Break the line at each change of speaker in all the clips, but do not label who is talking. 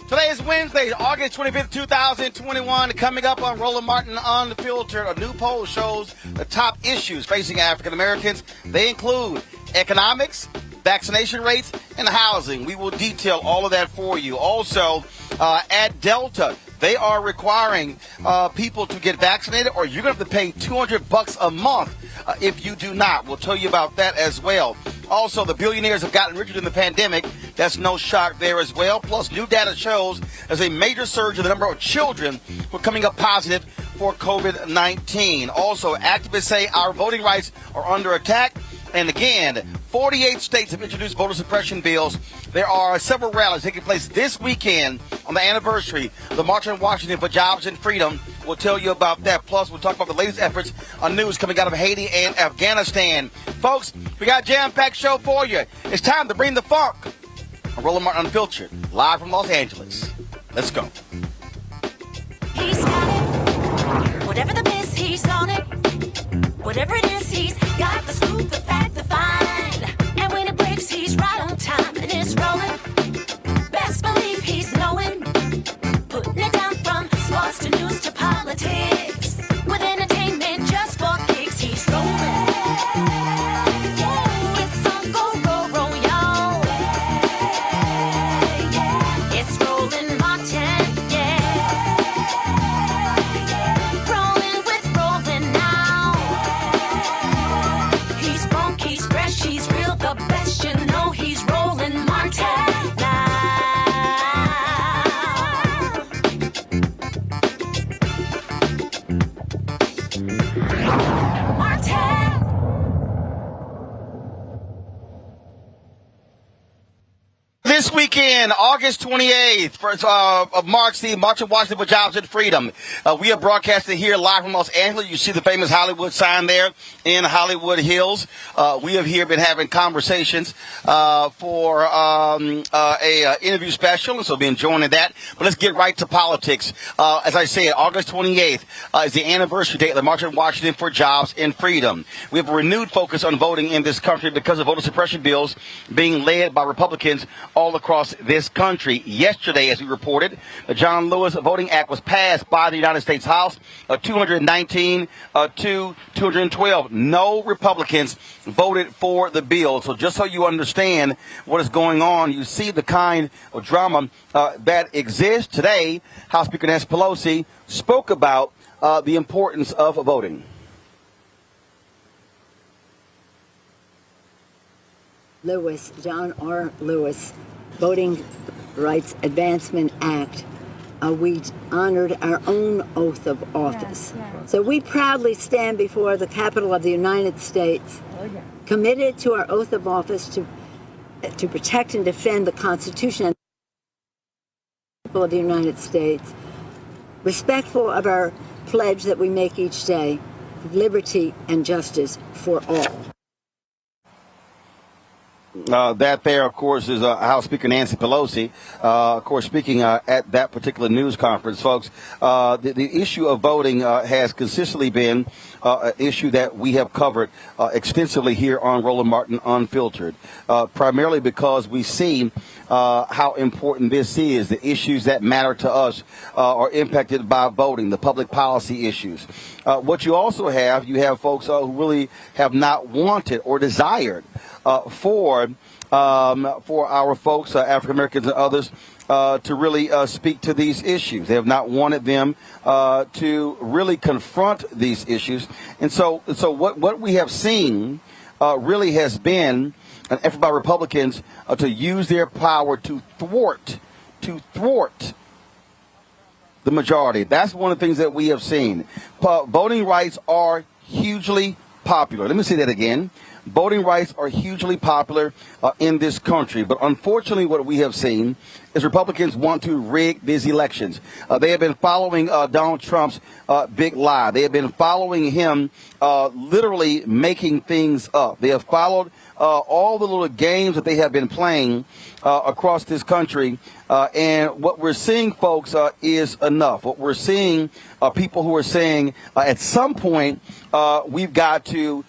Today is Wednesday, August 25th, 2021. Coming up on Roland Martin Unfiltered, a new poll shows the top issues facing African Americans. They include economics, vaccination rates, and housing. We will detail all of that for you. Also, at Delta, they are requiring people to get vaccinated, or you're going to have to pay $200 a month if you do not. We'll tell you about that as well. Also, the billionaires have gotten richer in the pandemic. That's no shock there as well. Plus, new data shows there's a major surge in the number of children who are coming up positive for COVID-19. Also, activists say our voting rights are under attack. And again, 48 states have introduced voter suppression bills. There are several rallies taking place this weekend on the anniversary of the March on Washington for Jobs and Freedom. We'll tell you about that. Plus, we'll talk about the latest efforts on news coming out of Haiti and Afghanistan. Folks, we got a jam-packed show for you. It's time to bring the funk. Roland Martin Unfiltered, live from Los Angeles. Let's go.
He's got it. Whatever the miss, he's on it. Whatever it is, he's got the scoop, the fact, the find. And when it breaks, he's right on time. And it's rolling. Best believe he's knowing. Putting it down from sports to news to politics. With entertainment just for kicks, he's rolling. It's on go, roll, roll, y'all. It's Roland Martin, yeah. Rolling with Roland now. He's funk, he's fresh, he's real, the best, you know he's Roland Martin now.
This weekend, August 28th, marks the March on Washington for Jobs and Freedom. We are broadcasting here live from Los Angeles. You see the famous Hollywood sign there in Hollywood Hills. We have here been having conversations for a interview special, so we'll be enjoying that. But let's get right to politics. As I said, August 28th is the anniversary date of the March on Washington for Jobs and Freedom. We have a renewed focus on voting in this country because of voter suppression bills being led by Republicans all across this country. Yesterday, as we reported, the John Lewis Voting Act was passed by the United States House, 219 to 212. No Republicans voted for the bill. So just so you understand what is going on, you see the kind of drama that exists. Today, House Speaker Nancy Pelosi spoke about the importance of voting.
Lewis, John R. Lewis, Voting Rights Advancement Act, we honored our own oath of office. So we proudly stand before the Capitol of the United States, committed to our oath of office to protect and defend the Constitution and the people of the United States, respectful of our pledge that we make each day of liberty and justice for all.
That there, of course, is House Speaker Nancy Pelosi, of course, speaking at that particular news conference, folks. The issue of voting has consistently been an issue that we have covered extensively here on Roland Martin Unfiltered, primarily because we see how important this is. The issues that matter to us are impacted by voting, the public policy issues. What you also have, you have folks who really have not wanted or desired for our folks, African Americans and others, to really speak to these issues. They have not wanted them to really confront these issues. And so what we have seen really has been an effort by Republicans to use their power to thwart the majority. That's one of the things that we have seen. Voting rights are hugely popular. Let me say that again. Voting rights are hugely popular in this country. But unfortunately, what we have seen is Republicans want to rig these elections. They have been following Donald Trump's big lie. They have been following him literally making things up. They have followed all the little games that they have been playing across this country. And what we're seeing, folks, is enough. What we're seeing people who are saying at some point we've got to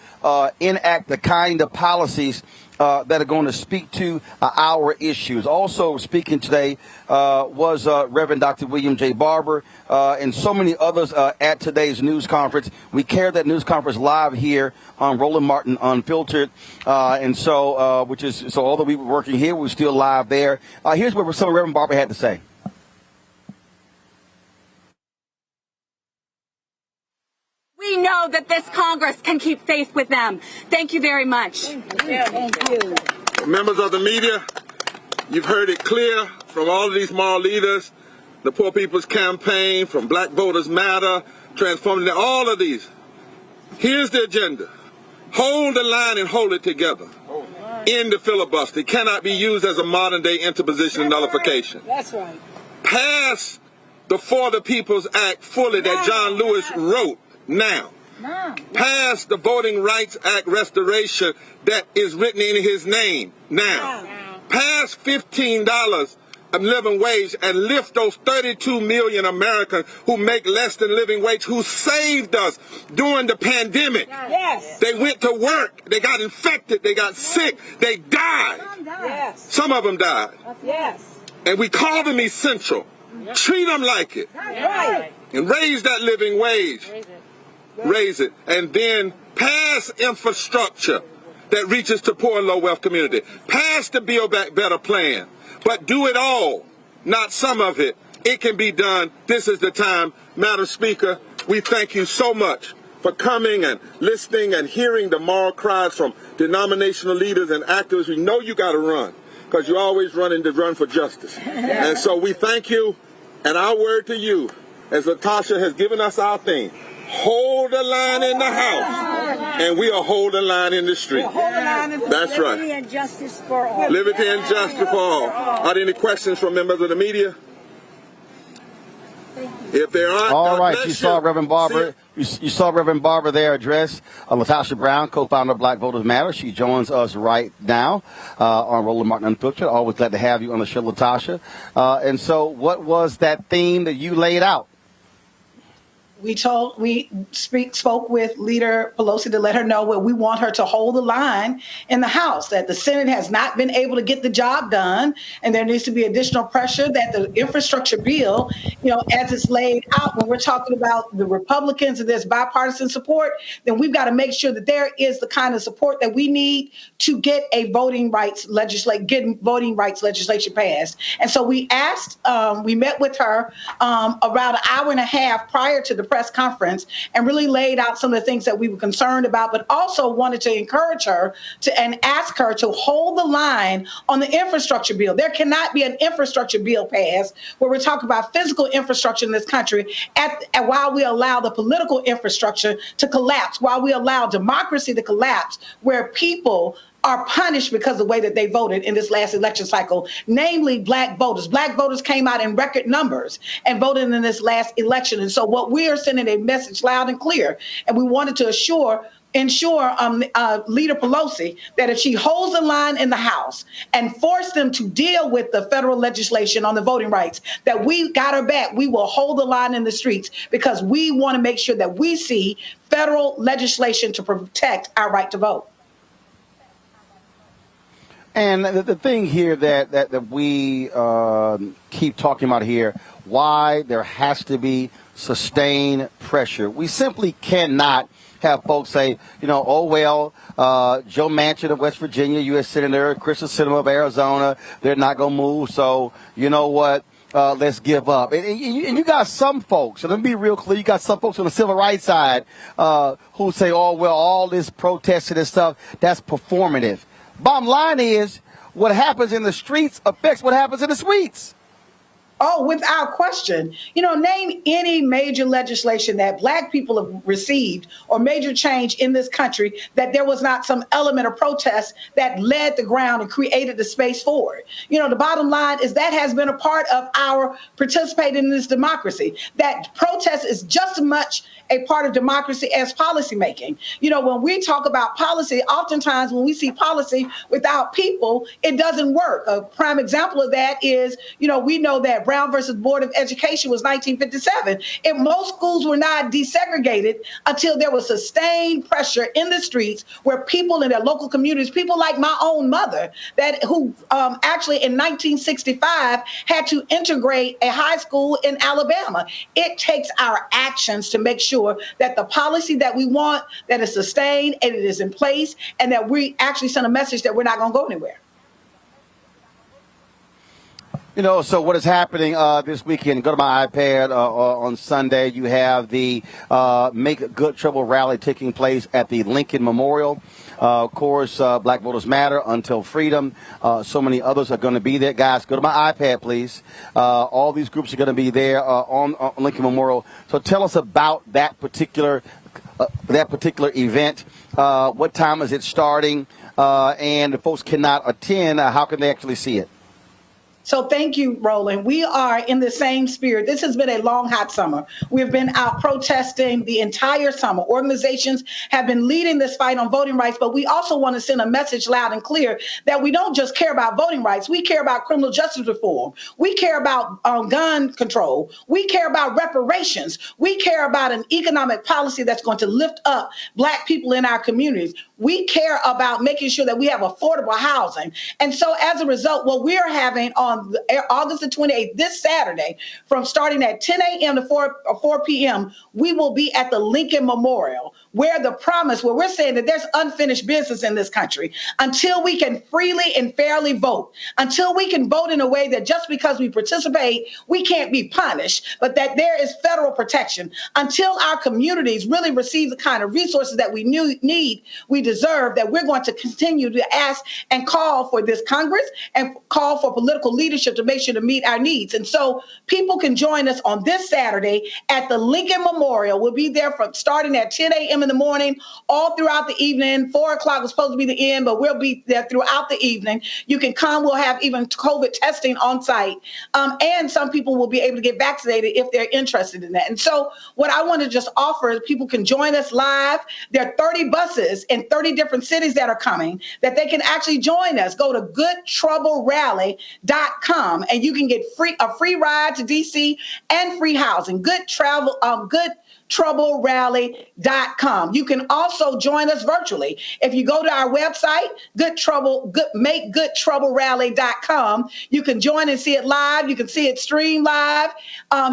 enact the kind of policies that are going to speak to our issues. Also speaking today was Reverend Dr. William J. Barber and so many others at today's news conference. We carried that news conference live here on Roland Martin Unfiltered. And so, although we were working here, we're still live there. Here's what some of Reverend Barber had to say.
We know that this Congress can keep faith with them. Thank you very much.
Thank you.
Members of the media, you've heard it clear from all of these moral leaders, the Poor People's Campaign, from Black Voters Matter, Transforming, all of these. Here's the agenda. Hold the line and hold it together. End the filibuster. It cannot be used as a modern-day interposition and nullification.
That's right.
Pass the For the People's Act fully that John Lewis wrote. Now, pass the Voting Rights Act restoration that is written in his name. Now, pass $15 of living wage and lift those 32 million Americans who make less than living wage, who saved us during the pandemic.
Yes.
They went to work. They got infected. They got sick. They died.
Yes.
Some of them died.
Yes.
And we call them essential. Treat them like it.
Right.
And raise that living wage. Raise it, and then pass infrastructure that reaches to poor and low wealth community. Pass the Build Back Better plan, but do it all, not some of it. It can be done. This is the time. Madam Speaker, we thank you so much for coming and listening and hearing the moral cries from denominational leaders and activists. We know you got to run because you're always running to run for justice. And so we thank you, and our word to you, as Latasha has given us our theme, hold the line in the house, and we'll hold the line in the street. That's right.
Liberty and justice for all.
Liberty and justice for all. Are there any questions from members of the media? If there aren't,
all right, you saw Reverend Barber. You saw Reverend Barber there address Latasha Brown, co-founder of Black Voters Matter. She joins us right now on Roland Martin Unfiltered. Always glad to have you on the show, Latasha. And so what was that theme that you laid out?
We spoke with Leader Pelosi to let her know where we want her to hold the line in the House, that the Senate has not been able to get the job done, and there needs to be additional pressure that the infrastructure bill, as it's laid out, when we're talking about the Republicans and there's bipartisan support, then we've got to make sure that there is the kind of support that we need to get a voting rights legislation passed. And so we asked, we met with her around an hour and a half prior to the press conference and really laid out some of the things that we were concerned about, but also wanted to encourage her and ask her to hold the line on the infrastructure bill. There cannot be an infrastructure bill passed where we're talking about physical infrastructure in this country while we allow the political infrastructure to collapse, while we allow democracy to collapse, where people are punished because of the way that they voted in this last election cycle, namely Black voters. Black voters came out in record numbers and voted in this last election. And so what we are sending a message loud and clear, and we wanted to ensure Leader Pelosi that if she holds the line in the House and force them to deal with the federal legislation on the voting rights, that we got her back. We will hold the line in the streets because we want to make sure that we see federal legislation to protect our right to vote.
And the thing here that we keep talking about here, why there has to be sustained pressure. We simply cannot have folks say, Joe Manchin of West Virginia, U.S. Senator, Kristen Sinema of Arizona, they're not going to move. So, you know what? Let's give up. And you got some folks, and let me be real clear, you got some folks on the civil rights side who say, all this protesting and stuff, that's performative. Bottom line is, what happens in the streets affects what happens in the suites.
Oh, without question. Name any major legislation that Black people have received or major change in this country that there was not some element of protest that led the ground and created the space for it. The bottom line is that has been a part of our participating in this democracy. That protest is just as much a part of democracy as policy making. When we talk about policy, oftentimes when we see policy without people, it doesn't work. A prime example of that is, we know that Brown versus Board of Education was 1957. And most schools were not desegregated until there was sustained pressure in the streets where people in their local communities, people like my own mother, who actually in 1965 had to integrate a high school in Alabama. It takes our actions to make sure that the policy that we want, that is sustained and it is in place, and that we actually send a message that we're not going to go anywhere.
So what is happening this weekend? Go to my iPad on Sunday. You have the Make Good Trouble rally taking place at the Lincoln Memorial. Of course, Black Voters Matter, Until Freedom. So many others are going to be there. Guys, go to my iPad, please. All these groups are going to be there on Lincoln Memorial. So tell us about that particular event. What time is it starting? And if folks cannot attend, how can they actually see it?
So thank you, Roland. We are in the same spirit. This has been a long, hot summer. We've been out protesting the entire summer. Organizations have been leading this fight on voting rights, but we also want to send a message loud and clear that we don't just care about voting rights. We care about criminal justice reform. We care about gun control. We care about reparations. We care about an economic policy that's going to lift up Black people in our communities. We care about making sure that we have affordable housing. And so as a result, what we are having on August the 28th, this Saturday, from starting at 10 a.m. to 4 p.m., we will be at the Lincoln Memorial, where we're saying that there's unfinished business in this country until we can freely and fairly vote, until we can vote in a way that just because we participate, we can't be punished, but that there is federal protection, until our communities really receive the kind of resources that we need, we deserve, that we're going to continue to ask and call for this Congress and call for political leadership to make sure to meet our needs. And so people can join us on this Saturday at the Lincoln Memorial. We'll be there from starting at 10 a.m. in the morning, all throughout the evening. 4 o'clock was supposed to be the end, but we'll be there throughout the evening. You can come. We'll have even COVID testing on site. And some people will be able to get vaccinated if they're interested in that. And so what I want to just offer is people can join us live. There are 30 buses in 30 different cities that are coming that they can actually join us. Go to goodtroublerally.com and you can get a free ride to DC and free housing. goodtroublerally.com. You can also join us virtually. If you go to our website, makegoodtroublerally.com, you can join and see it live. You can see it streamed live.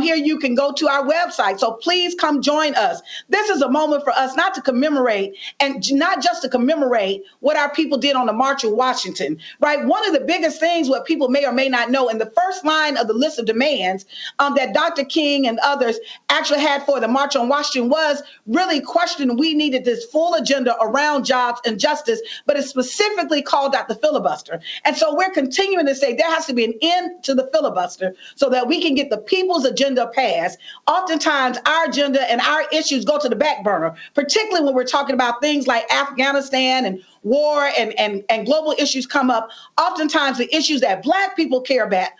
Here you can go to our website. So please come join us. This is a moment for us not to commemorate, and not just to commemorate what our people did on the March of Washington, right? One of the biggest things what people may or may not know, in the first line of the list of demands that Dr. King and others actually had for the March on Washington was really questioning we needed this full agenda around jobs and justice, but it specifically called out the filibuster. And so we're continuing to say there has to be an end to the filibuster so that we can get the people's agenda passed. Oftentimes our agenda and our issues go to the back burner, particularly when we're talking about things like Afghanistan and war and global issues come up. Oftentimes the issues that Black people care about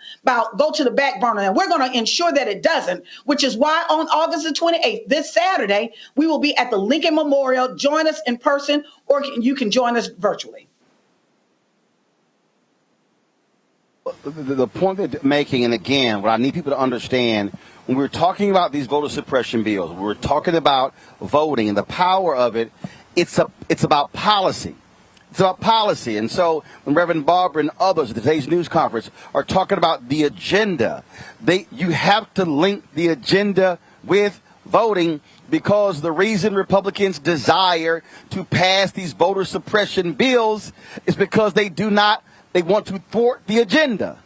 go to the back burner, and we're going to ensure that it doesn't, which is why on August the 28th, this Saturday, we will be at the Lincoln Memorial. Join us in person, or you can join us virtually.
The point that they're making, and again, what I need people to understand, when we're talking about these voter suppression bills, we're talking about voting and the power of it, it's about policy. It's about policy. And so when Reverend Barbara and others at today's news conference are talking about the agenda, you have to link the agenda with voting, because the reason Republicans desire to pass these voter suppression bills is because they want to thwart the agenda.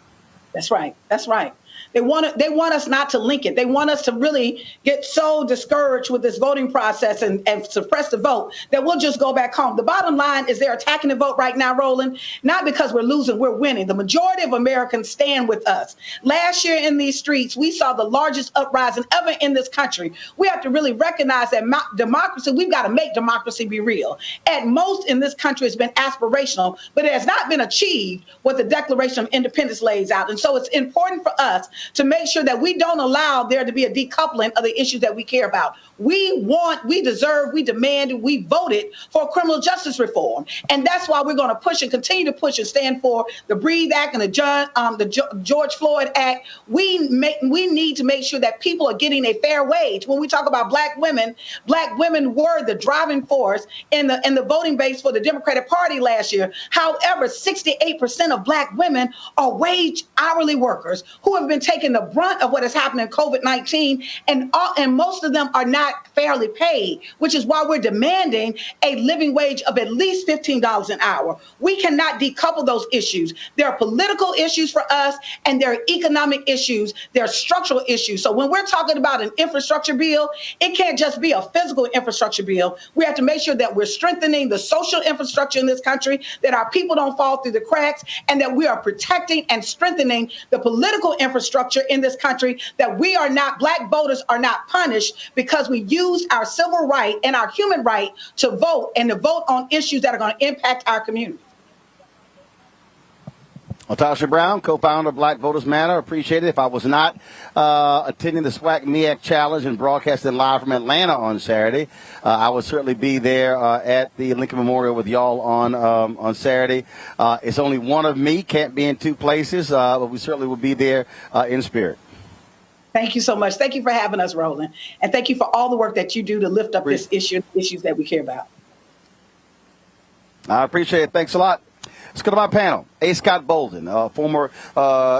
That's right. That's right. They want us not to link it. They want us to really get so discouraged with this voting process and suppress the vote that we'll just go back home. The bottom line is they're attacking the vote right now, Roland, not because we're losing, we're winning. The majority of Americans stand with us. Last year in these streets, we saw the largest uprising ever in this country. We have to really recognize that democracy, we've got to make democracy be real. At most in this country, it's been aspirational, but it has not been achieved what the Declaration of Independence lays out. And so it's important for us to make sure that we don't allow there to be a decoupling of the issues that we care about. We want, we deserve, we demand, we voted for criminal justice reform. And that's why we're going to push and continue to push and stand for the Breathe Act and the George Floyd Act. We need to make sure that people are getting a fair wage. When we talk about black women were the driving force in the voting base for the Democratic Party last year. However, 68% of black women are wage hourly workers who have been taking the brunt of what has happened in COVID-19, and most of them are not fairly paid, which is why we're demanding a living wage of at least $15 an hour. We cannot decouple those issues. There are political issues for us, and there are economic issues. There are structural issues. So when we're talking about an infrastructure bill, it can't just be a physical infrastructure bill. We have to make sure that we're strengthening the social infrastructure in this country, that our people don't fall through the cracks, and that we are protecting and strengthening the political infrastructure in this country, that black voters are not punished because we used our civil right and our human right to vote, and to vote on issues that are going to impact our community.
Natasha Brown, co-founder of Black Voters Matter. Appreciate it. If I was not attending the SWAC MEAC Challenge and broadcasting live from Atlanta on Saturday, I would certainly be there at the Lincoln Memorial with y'all on Saturday. It's only one of me, can't be in two places, but we certainly will be there in spirit.
Thank you so much. Thank you for having us, Roland. And thank you for all the work that you do to lift up this issue, issues that we care about.
I appreciate it. Thanks a lot. Let's go to my panel. A. Scott Bolden, former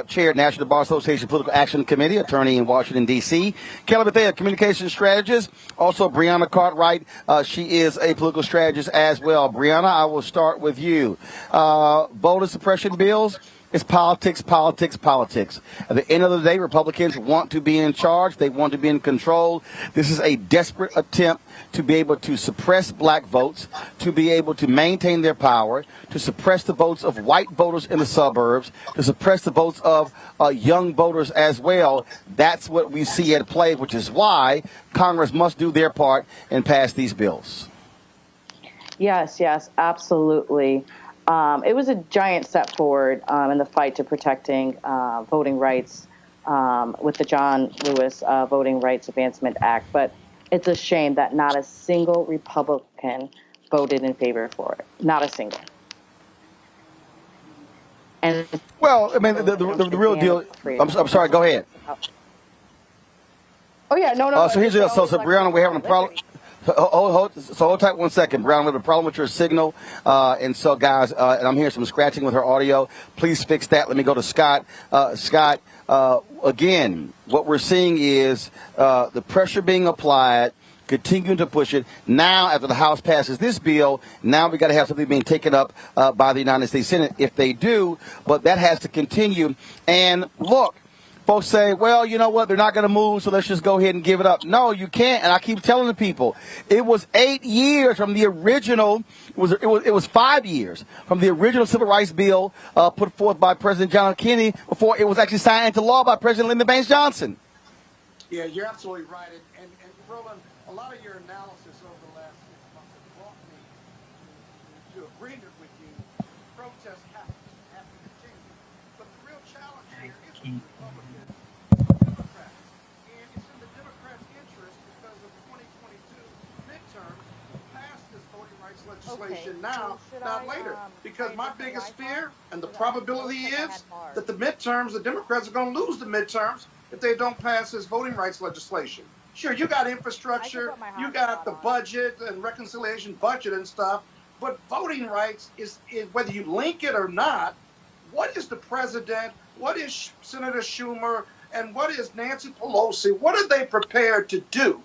chair, National Bar Association Political Action Committee, attorney in Washington, D.C. Kelly Bethea, communications strategist. Also, Brianna Cartwright. She is a political strategist as well. Brianna, I will start with you. Voter suppression bills. It's politics, politics, politics. At the end of the day, Republicans want to be in charge. They want to be in control. This is a desperate attempt to be able to suppress black votes, to be able to maintain their power, to suppress the votes of white voters in the suburbs, to suppress the votes of young voters as well. That's what we see at play, which is why Congress must do their part and pass these bills.
Yes, absolutely. It was a giant step forward in the fight to protecting voting rights with the John Lewis Voting Rights Advancement Act. But it's a shame that not a single Republican voted in favor for it. Not a single. And
well, I mean, the real deal. I'm sorry. Go ahead.
Oh yeah, no.
So here's so Brianna, we're having a problem. Hold tight 1 second, Brown. We have a problem with your signal, and so guys, and I'm hearing some scratching with her audio. Please fix that. Let me go to Scott. Scott, again, what we're seeing is the pressure being applied, continuing to push it. Now, after the House passes this bill, now we got to have something being taken up by the United States Senate if they do. But that has to continue. And look. Folks say, well, you know what, they're not going to move, so let's just go ahead and give it up. No, you can't, and I keep telling the people, it was 8 years from the original, it was 5 years from the original civil rights bill put forth by President John F. Kennedy before it was actually signed into law by President Lyndon Baines Johnson.
Yeah, you're absolutely right. And Roland, a lot of your analysis over the last 6 months has brought me to agreement with you. Protests have to continue. But the real challenge here is Republicans, Democrats. And it's in the Democrats' interest because of the 2022 midterms to pass this voting rights legislation now, not later. Because my biggest fear and the probability is that the midterms, the Democrats are going to lose the midterms if they don't pass this voting rights legislation. Sure, you got infrastructure, you got the budget and reconciliation budget and stuff, but voting rights is whether you link it or not, what is the president, what is Senator Schumer, and what is Nancy Pelosi, what are they prepared to do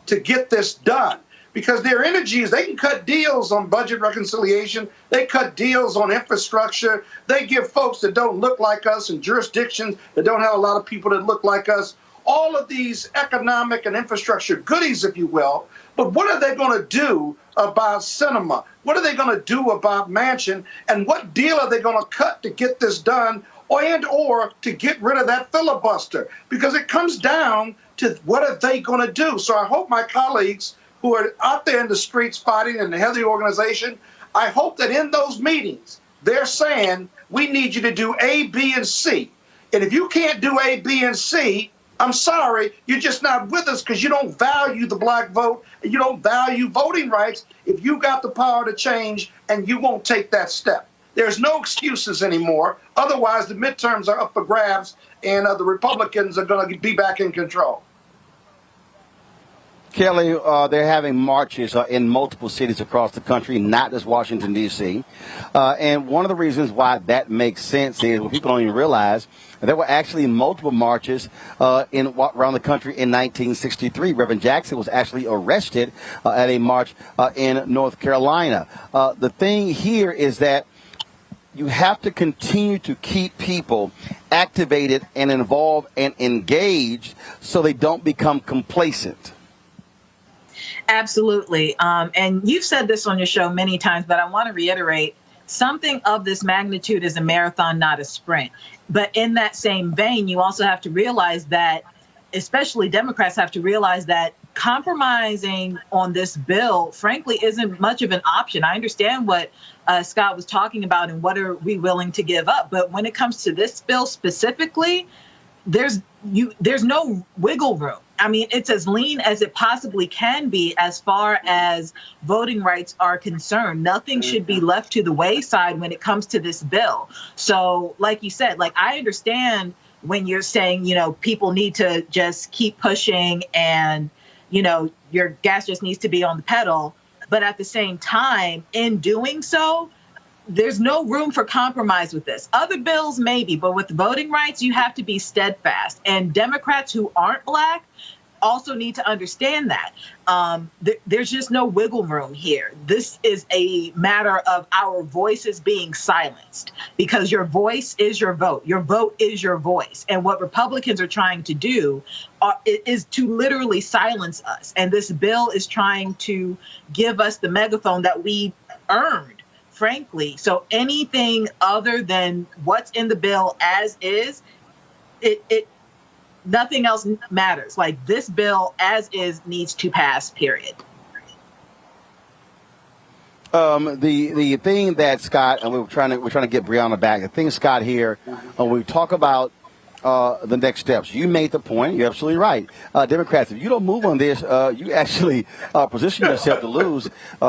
to get this done? because their energy is they can cut deals on budget reconciliation. They cut deals on infrastructure. They give folks that don't look like us in jurisdictions that don't have a lot of people that look like us all of these economic and infrastructure goodies, if you will. But what are they going to do about cinema? What are they going to do about Manchin? And what deal are they going to cut to get this done or to get rid of that filibuster? Because it comes down to what are they going to do? So I hope my colleagues who are out there in the streets fighting and the head of the organization, I hope that in those meetings, they're saying, we need you to do A, B, and C. And if you can't do A, B, and C, I'm sorry, you're just not with us because you don't value the black vote and you don't value voting rights if you got the power to change and you won't take that step. There's no excuses anymore. Otherwise, the midterms are up for grabs and the Republicans are going to be back in control.
Kelly, they're having marches in multiple cities across the country, not just Washington, D.C. And one of the reasons why that makes sense is what people don't even realize, there were actually multiple marches around the country in 1963. Reverend Jackson was actually arrested at a march in North Carolina. The thing here is that you have to continue to keep people activated and involved and engaged so they don't become complacent.
Absolutely. And you've said this on your show many times, but I want to reiterate, something of this magnitude is a marathon, not a sprint. But in that same vein, you also have to realize that, especially Democrats have to realize that compromising on this bill, frankly, isn't much of an option. I understand what Scott was talking about and what are we willing to give up. But when it comes to this bill specifically, there's no wiggle room. I mean, it's as lean as it possibly can be as far as voting rights are concerned. Nothing should be left to the wayside when it comes to this bill. So, like you said, I understand when you're saying, people need to just keep pushing and, your gas just needs to be on the pedal. But at the same time, in doing so, there's no room for compromise with this. Other bills, maybe, but with voting rights, you have to be steadfast. And Democrats who aren't black also need to understand that. There's just no wiggle room here. This is a matter of our voices being silenced because your voice is your vote. Your vote is your voice. And what Republicans are trying to do is to literally silence us. And this bill is trying to give us the megaphone that we earned, frankly. So anything other than what's in the bill as is, nothing else matters. This bill as is needs to pass, period.
The thing that Scott, and we're trying to get Breonna back. The thing, Scott, here, when we talk about the next steps, you made the point. You're absolutely right. Democrats, if you don't move on this, you actually position yourself to lose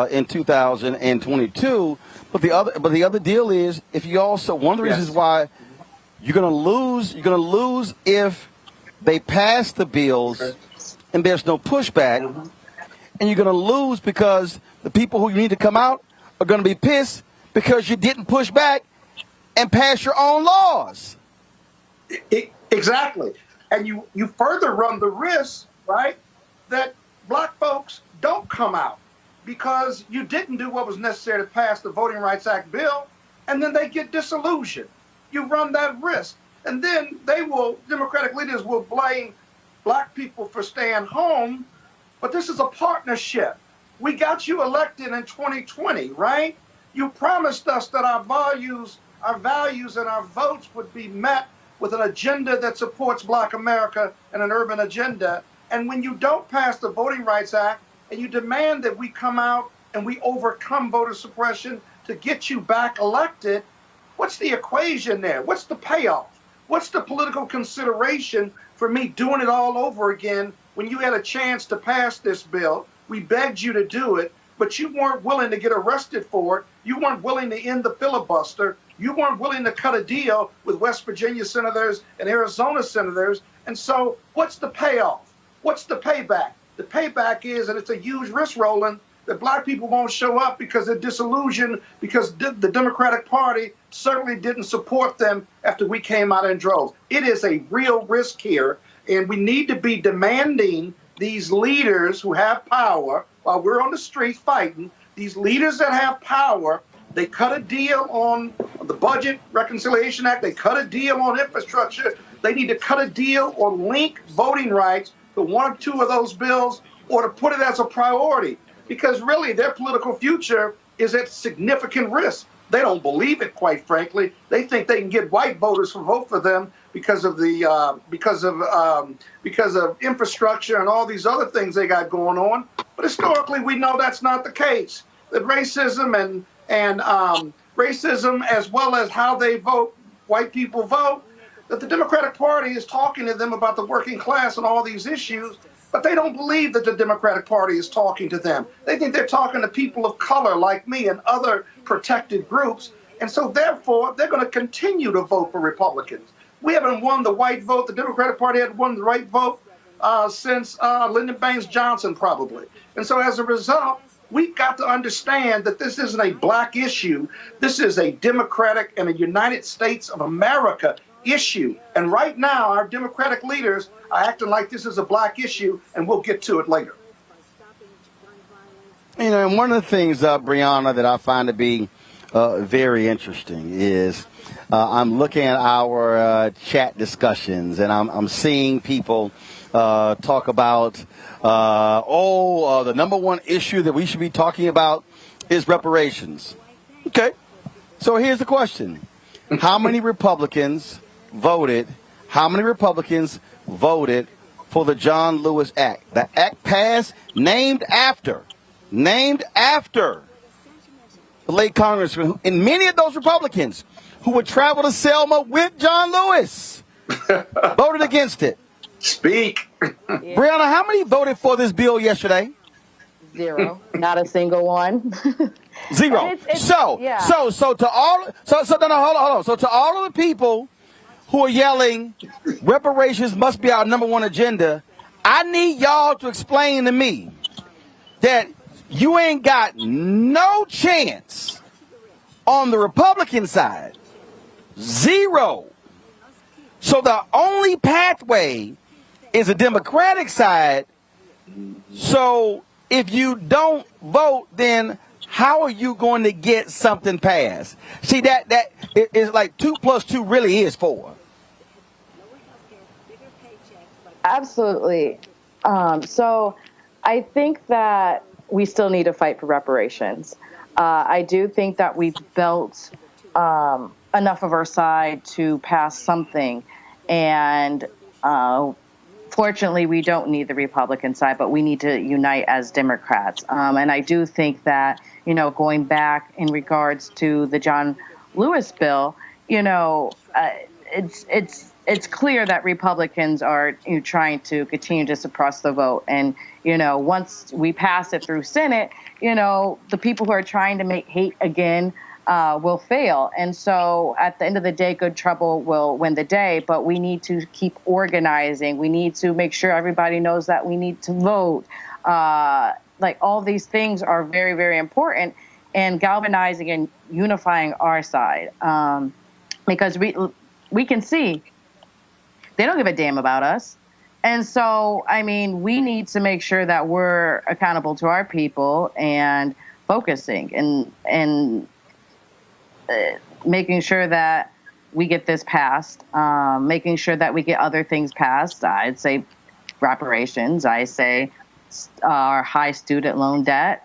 in 2022. But the other deal is, if you also, one of the reasons why you're going to lose if they pass the bills and there's no pushback, and you're going to lose because the people who you need to come out are going to be pissed because you didn't push back and pass your own laws.
Exactly. And you further run the risk, right, that black folks don't come out because you didn't do what was necessary to pass the Voting Rights Act bill, and then they get disillusioned. You run that risk. And then Democratic leaders will blame black people for staying home. But this is a partnership. We got you elected in 2020, right? You promised us that our values and our votes would be met with an agenda that supports black America and an urban agenda. And when you don't pass the Voting Rights Act and you demand that we come out and we overcome voter suppression to get you back elected, what's the equation there? What's the payoff? What's the political consideration for me doing it all over again when you had a chance to pass this bill? We begged you to do it, but you weren't willing to get arrested for it. You weren't willing to end the filibuster. You weren't willing to cut a deal with West Virginia senators and Arizona senators. And so what's the payoff? What's the payback? The payback is, and it's a huge risk, Roland, that black people won't show up because they're disillusioned because the Democratic Party certainly didn't support them after we came out in droves. It is a real risk here, and we need to be demanding these leaders who have power, while we're on the streets fighting, these leaders that have power, they cut a deal on the Budget Reconciliation Act. They cut a deal on infrastructure. They need to cut a deal or link voting rights to one or two of those bills, or to put it as a priority, because really their political future is at significant risk. They don't believe it, quite frankly. They think they can get white voters to vote for them because of infrastructure and all these other things they got going on. But historically, we know that's not the case. That racism and racism, as well as how they vote, white people vote, that the Democratic Party is talking to them about the working class and all these issues, but they don't believe that the Democratic Party is talking to them. They think they're talking to people of color like me and other protected groups, and so therefore they're going to continue to vote for Republicans. We haven't won the white vote. The Democratic Party hadn't won the right vote since Lyndon Baines Johnson, probably. And so as a result, we've got to understand that this isn't a black issue. This is a Democratic and a United States of America issue. And right now, our Democratic leaders are acting like this is a black issue, and we'll get to it later.
You know, and one of the things, Brianna, that I find to be very interesting is I'm looking at our chat discussions, and I'm seeing people talk about, the number one issue that we should be talking about is reparations. Okay, so here's the question. How many Republicans voted for the John Lewis Act? The act passed named after the late congressman, and many of those Republicans who would travel to Selma with John Lewis voted against it.
Speak.
Brianna, how many voted for this bill yesterday?
0. Not a single one.
0. So to all of the people who are yelling reparations must be our number one agenda, I need y'all to explain to me that you ain't got no chance on the Republican side. 0. So the only pathway is a Democratic side. So if you don't vote, then how are you going to get something passed? See, that is like 2 + 2 really is 4.
Absolutely. So I think that we still need to fight for reparations. I do think that we've built enough of our side to pass something. And fortunately, we don't need the Republican side, but we need to unite as Democrats. And I do think that, going back in regards to the John Lewis bill, it's clear that Republicans are trying to continue to suppress the vote. And, once we pass it through Senate, the people who are trying to make hate again will fail. And so at the end of the day, good trouble will win the day. But we need to keep organizing. We need to make sure everybody knows that we need to vote. All these things are very, very important in galvanizing and unifying our side. Because we can see they don't give a damn about us. And so, we need to make sure that we're accountable to our people and focusing and making sure that we get this passed, making sure that we get other things passed. I'd say reparations. I say our high student loan debt.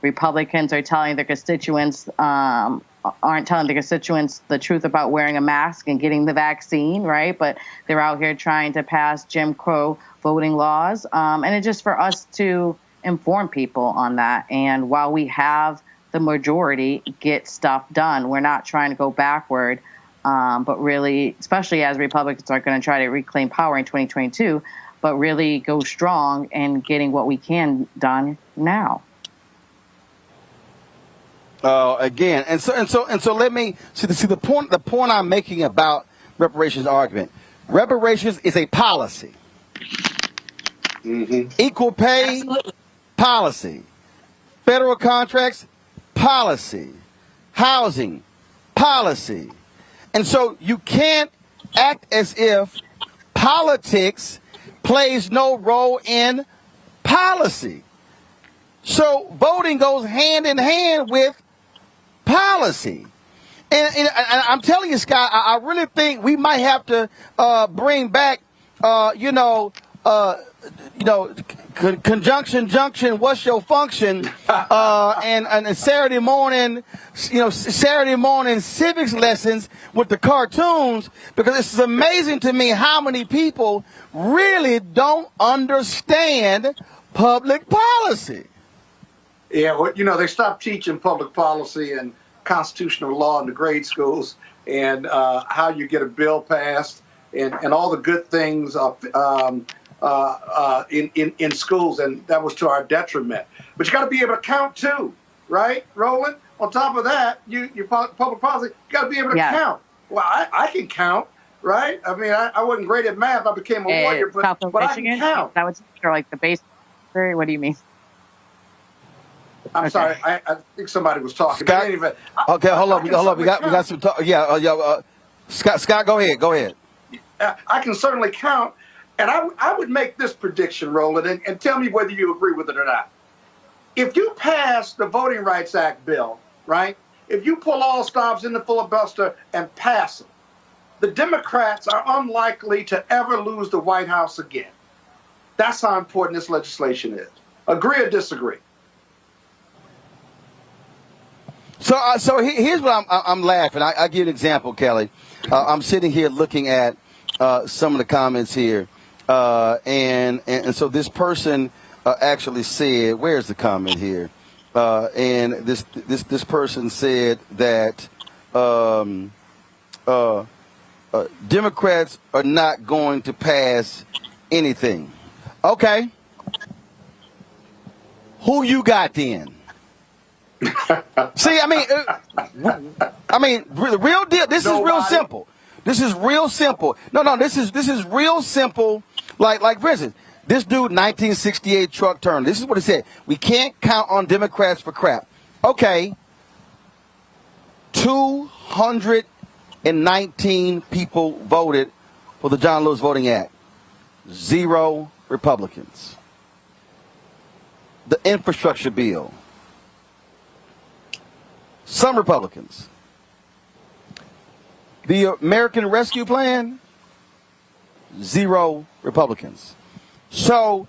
Republicans are telling their constituents, aren't telling their constituents the truth about wearing a mask and getting the vaccine, right? But they're out here trying to pass Jim Crow voting laws. And it's just for us to inform people on that. And while we have the majority, get stuff done. We're not trying to go backward, but really, especially as Republicans are going to try to reclaim power in 2022, but really go strong in getting what we can done now.
Again, and so let me see the point I'm making about reparations argument. Reparations is a policy. Mm-hmm. Equal pay, absolutely. Policy. Federal contracts, policy. Housing, policy. And so you can't act as if politics plays no role in policy. So voting goes hand in hand with policy. And I'm telling you, Scott, I really think we might have to bring back, conjunction, junction, what's your function, and Saturday morning civics lessons with the cartoons, because it's amazing to me how many people really don't understand public policy.
Yeah, well, they stopped teaching public policy and constitutional law in the grade schools, and how you get a bill passed, and all the good things in schools, and that was to our detriment. But you got to be able to count too, right, Roland? On top of that, your public policy, you got to be able to count. Well, I can count, right? I mean, I wasn't great at math. I became a lawyer, but I can count.
That was like the base. What do you mean?
I'm sorry. I think somebody was talking.
Scott?
Anyway,
Okay, hold on. We got some talk. Yeah, Scott, go ahead.
I can certainly count, and I would make this prediction, Roland, and tell me whether you agree with it or not. If you pass the Voting Rights Act bill, right? If you pull all stops in the filibuster and pass it, the Democrats are unlikely to ever lose the White House again. That's how important this legislation is. Agree or disagree?
So here's what I'm laughing. I give you an example, Kelly. I'm sitting here looking at some of the comments here, and so this person actually said, "Where's the comment here?" And this person said that Democrats are not going to pass anything. Okay, who you got then? See, I mean, the real deal. This is real simple. This is real simple. No, this is real simple. Like for instance, this dude, 1968 truck turner. This is what he said. We can't count on Democrats for crap. Okay, 219 people voted for the John Lewis Voting Act. 0 Republicans. The infrastructure bill. Some Republicans. The American Rescue Plan, 0 Republicans. So,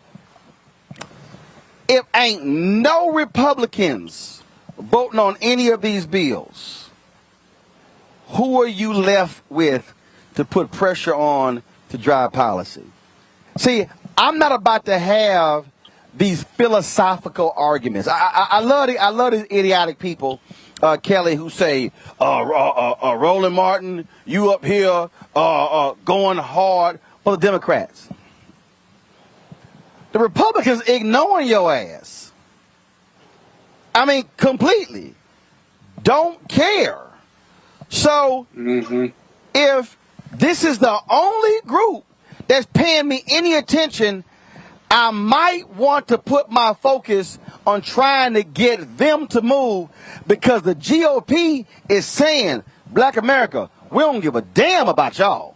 if ain't no Republicans voting on any of these bills, who are you left with to put pressure on to drive policy? See, I'm not about to have these philosophical arguments. I love these idiotic people, Kelly, who say, Roland Martin, you up here going hard for the Democrats. The Republicans ignoring your ass. I mean, completely. Don't care. So, if this is the only group that's paying me any attention, I might want to put my focus on trying to get them to move, because the GOP is saying, Black America, we don't give a damn about y'all.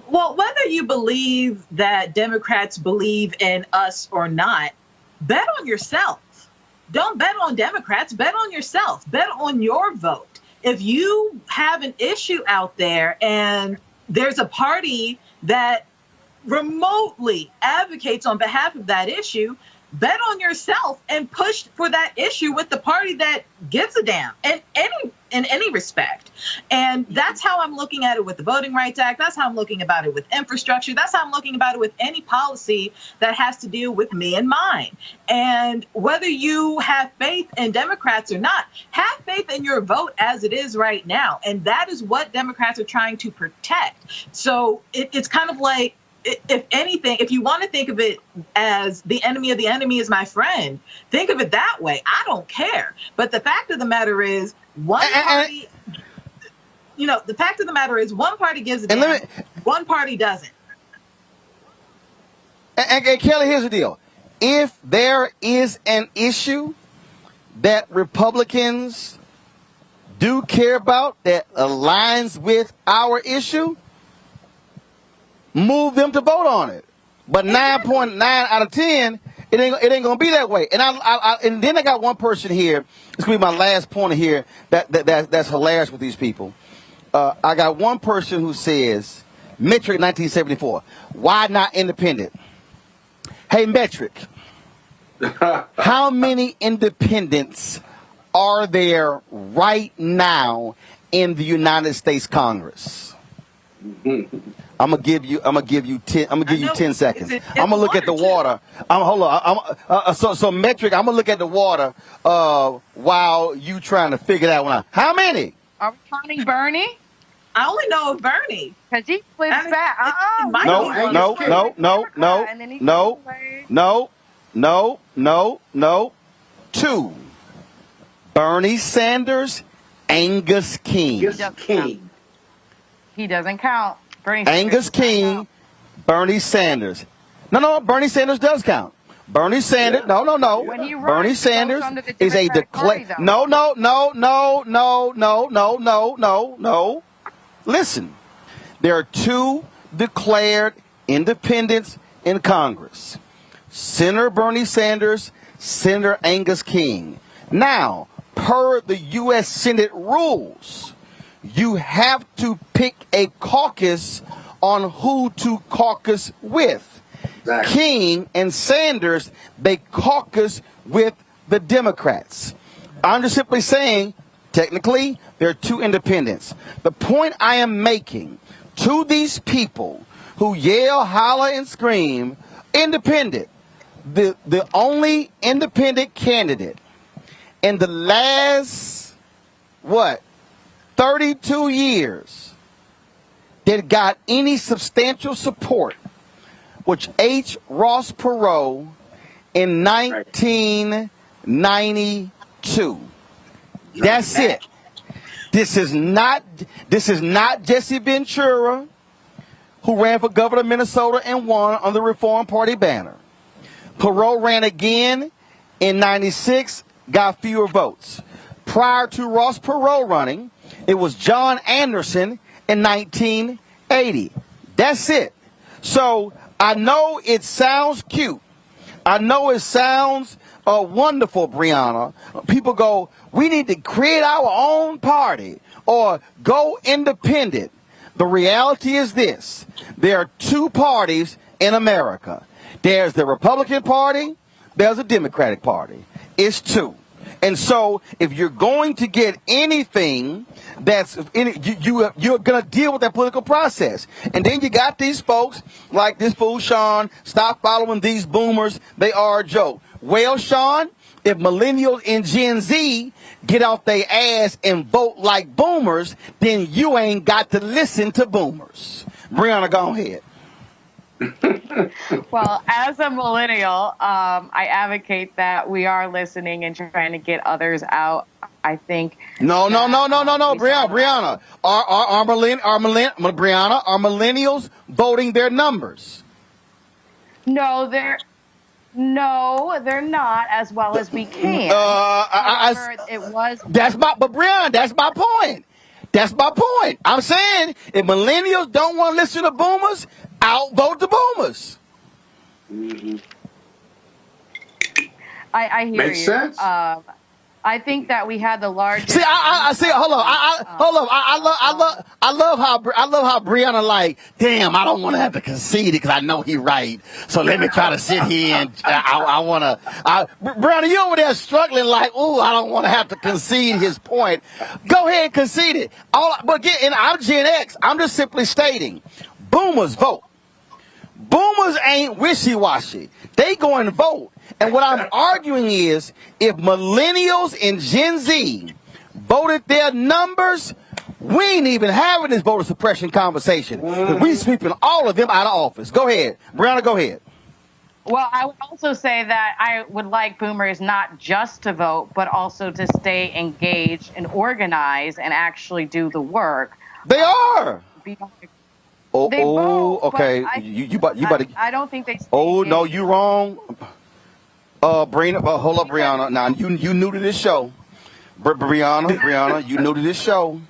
Well, whether you believe that Democrats believe in us or not, bet on yourself. Don't bet on Democrats, bet on yourself, bet on your vote. If you have an issue out there and there's a party that remotely advocates on behalf of that issue, bet on yourself and push for that issue with the party that gives a damn in any respect. And that's how I'm looking at it with the Voting Rights Act. That's how I'm looking about it with infrastructure. That's how I'm looking about it with any policy that has to deal with me and mine. And whether you have faith in Democrats or not, have faith in your vote as it is right now. And that is what Democrats are trying to protect. So it's kind of like, if anything, if you want to think of it as the enemy of the enemy is my friend, think of it that way. I don't care. But the fact of the matter is, one party gives a damn, one party doesn't.
And Kelly, here's the deal. If there is an issue that Republicans do care about that aligns with our issue, move them to vote on it. But 9.9 out of 10, it ain't gonna be that way. And and then I got one person here. It's gonna be my last point here. That's hilarious with these people. I got one person who says, Metric 1974. Why not independent? Hey, Metric. How many independents are there right now in the United States Congress? I'm gonna give you 10 seconds. I'm gonna look at the water. Hold on. So Metric, I'm gonna look at the water while you trying to figure that one out. How many?
Are we counting Bernie?
I only know of Bernie.
Because he flips back.
No. 2. Bernie Sanders, Angus King.
He doesn't count.
Angus King, Bernie Sanders. No, Bernie Sanders does count. Bernie Sanders, no. Bernie Sanders is a declared. No. Listen, there are 2 declared independents in Congress. Senator Bernie Sanders, Senator Angus King. Now, per the U.S. Senate rules, you have to pick a caucus on who to caucus with. Exactly. King and Sanders, they caucus with the Democrats. I'm just simply saying, technically, there are 2 independents. The point I am making to these people who yell, holler, and scream, independent, the only independent candidate in the last, 32 years that got any substantial support, which H. Ross Perot in 1992. That's it. This is not Jesse Ventura, who ran for governor of Minnesota and won on the Reform Party banner. Perot ran again in 96, got fewer votes. Prior to Ross Perot running, it was John Anderson in 1980. That's it. So I know it sounds cute. I know it sounds wonderful, Brianna. People go, we need to create our own party or go independent. The reality is this. There are 2 parties in America. There's the Republican Party. There's the Democratic Party. It's 2. And so if you're going to get anything that's you're going to deal with that political process. And then you got these folks like this fool Sean, stop following these boomers. They are a joke. Well, Sean, if millennials and Gen Z get off their ass and vote like boomers, then you ain't got to listen to boomers. Brianna, go ahead.
Well, as a millennial, I advocate that we are listening and trying to get others out. I think. No,
Brianna. Are millennials voting their numbers?
No, they're not as well as we can.
But Brianna, that's my point. I'm saying if millennials don't want to listen to boomers, outvote the boomers.
Mm-hmm. I hear
Makes
you.
Sense.
I think that we had the largest.
See, I see. Hold on. I love how Brianna like. Damn, I don't want to have to concede it because I know he right. So let me try to sit here and I want to. Brianna, you over there struggling like, ooh, I don't want to have to concede his point. Go ahead and concede it. I'm Gen X. I'm just simply stating, boomers vote. Boomers ain't wishy-washy. They go and vote. And what I'm arguing is, if millennials and Gen Z voted their numbers, we ain't even having this voter suppression conversation. We sweeping all of them out of office. Go ahead. Brianna, go ahead.
Well, I would also say that I would like boomers not just to vote, but also to stay engaged and organize and actually do the work.
They are.
Okay.
You about to.
I don't think they.
No, you wrong. Hold up, Brianna. Now you new to this show, Brianna, you new to this show.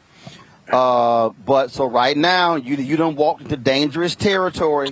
But so right now, you done walked into dangerous territory.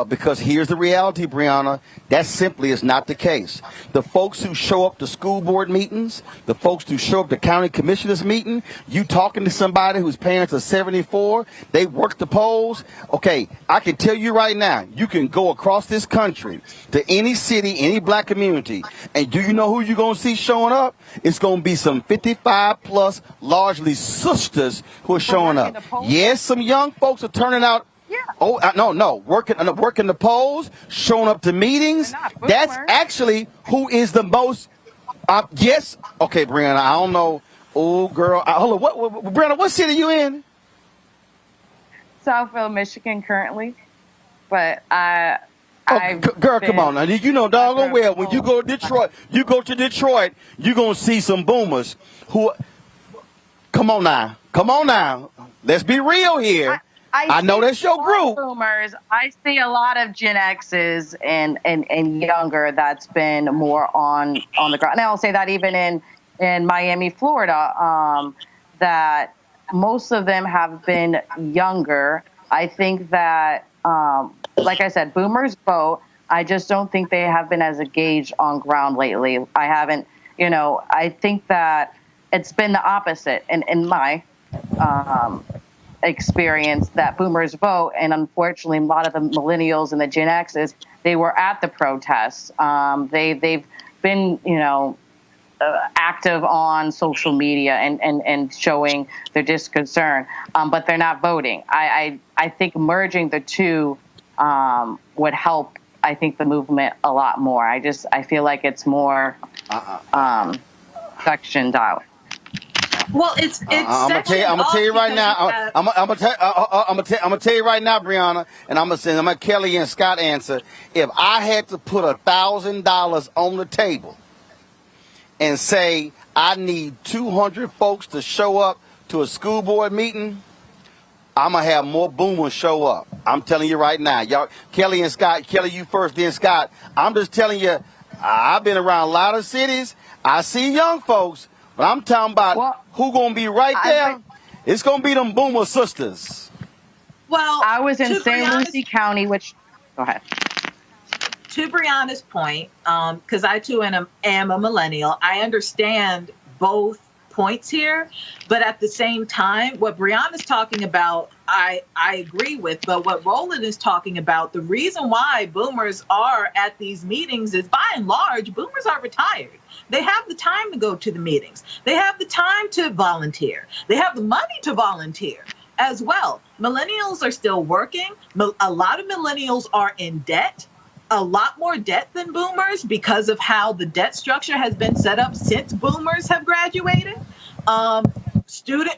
Because here's the reality, Brianna, that simply is not the case. The folks who show up to school board meetings, the folks who show up to county commissioners meeting, you talking to somebody whose parents are 74, they work the polls. Okay, I can tell you right now, you can go across this country to any city, any black community, and do you know who you're going to see showing up? It's going to be some 55 plus, largely sisters who are showing up. Yes, some young folks are turning out.
Yeah.
Oh, no, working the polls, showing up to meetings. That's actually who is the most. Yes. Okay, Brianna, I don't know. Oh, girl. Hold on. Brianna, what city are you in?
Southville, Michigan, currently. But
girl, come on now. You know doggone well when you go to Detroit, you're going to see some boomers who. Come on now. Let's be real here. I know that's your group.
Boomers. I see a lot of Gen X's and younger that's been more on the ground. And I'll say that even in Miami, Florida, that most of them have been younger. I think that, like I said, boomers vote. I just don't think they have been as engaged on ground lately. I haven't, I think that it's been the opposite in my experience, that boomers vote, and unfortunately a lot of the millennials and the Gen X's, they were at the protests. They've been active on social media and showing their disconcern, but they're not voting. I think merging the two would help, I think, the movement a lot more. I feel like it's more sectioned out.
Well, it's.
I'm gonna tell you right now. I'm gonna tell you right now, Brianna, and I'm gonna let Kelly and Scott answer. If I had to put $1,000 on the table and say I need 200 folks to show up to a school board meeting, I'm gonna have more boomers show up. I'm telling you right now, y'all. Kelly and Scott. Kelly, you first, then Scott. I'm just telling you. I've been around a lot of cities. I see young folks. But I'm talking about who going to be right there. It's going to be them boomer sisters.
Well,
I was in St. Lucie County, which, go ahead.
To Brianna's point, because I too am a millennial, I understand both points here. But at the same time, what Brianna's talking about, I agree with. But what Roland is talking about, the reason why boomers are at these meetings is, by and large, boomers are retired. They have the time to go to the meetings. They have the time to volunteer. They have the money to volunteer as well. Millennials are still working. A lot of millennials are in debt, a lot more debt than boomers because of how the debt structure has been set up since boomers have graduated.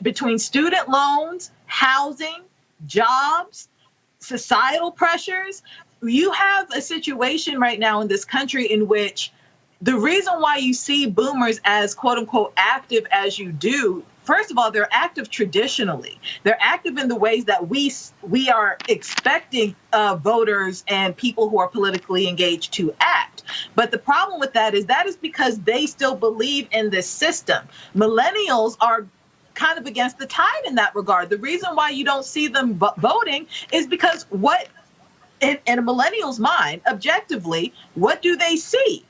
Between student loans, housing, jobs, societal pressures, you have a situation right now in this country in which the reason why you see boomers as quote unquote active as you do, first of all, they're active traditionally. They're active in the ways that we are expecting voters and people who are politically engaged to act. But the problem with that is because they still believe in this system. Millennials are kind of against the tide in that regard. The reason why you don't see them voting is because in a millennial's mind, objectively, what do they see?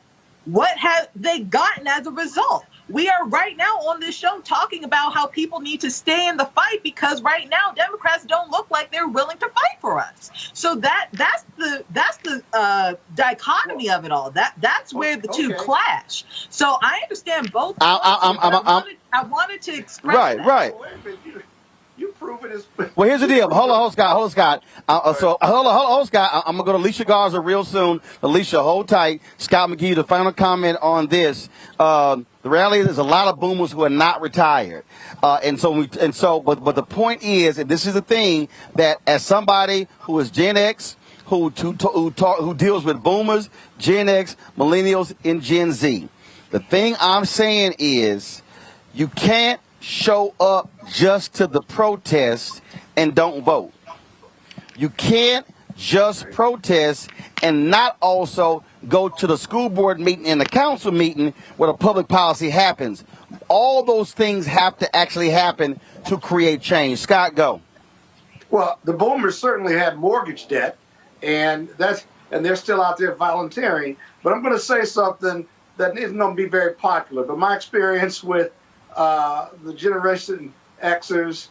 What have they gotten as a result? We are right now on this show talking about how people need to stay in the fight because right now Democrats don't look like they're willing to fight for us. So that's the dichotomy of it all. That's where the two clash. So I understand both. I wanted to express that.
Right.
You proven it.
Well, here's the deal. Hold on, Scott. Scott. I'm gonna go to Alicia Garza real soon. Alicia, hold tight. Scott McGee, the final comment on this. The reality is, there's a lot of boomers who are not retired, but the point is, and this is the thing, that as somebody who is Gen X, who deals with boomers, Gen X, millennials, and Gen Z, the thing I'm saying is, you can't show up just to the protest and don't vote. You can't just protest and not also go to the school board meeting and the council meeting where the public policy happens. All those things have to actually happen to create change. Scott, go.
Well, the boomers certainly had mortgage debt, and they're still out there volunteering. But I'm going to say something that isn't going to be very popular. But my experience with the Generation Xers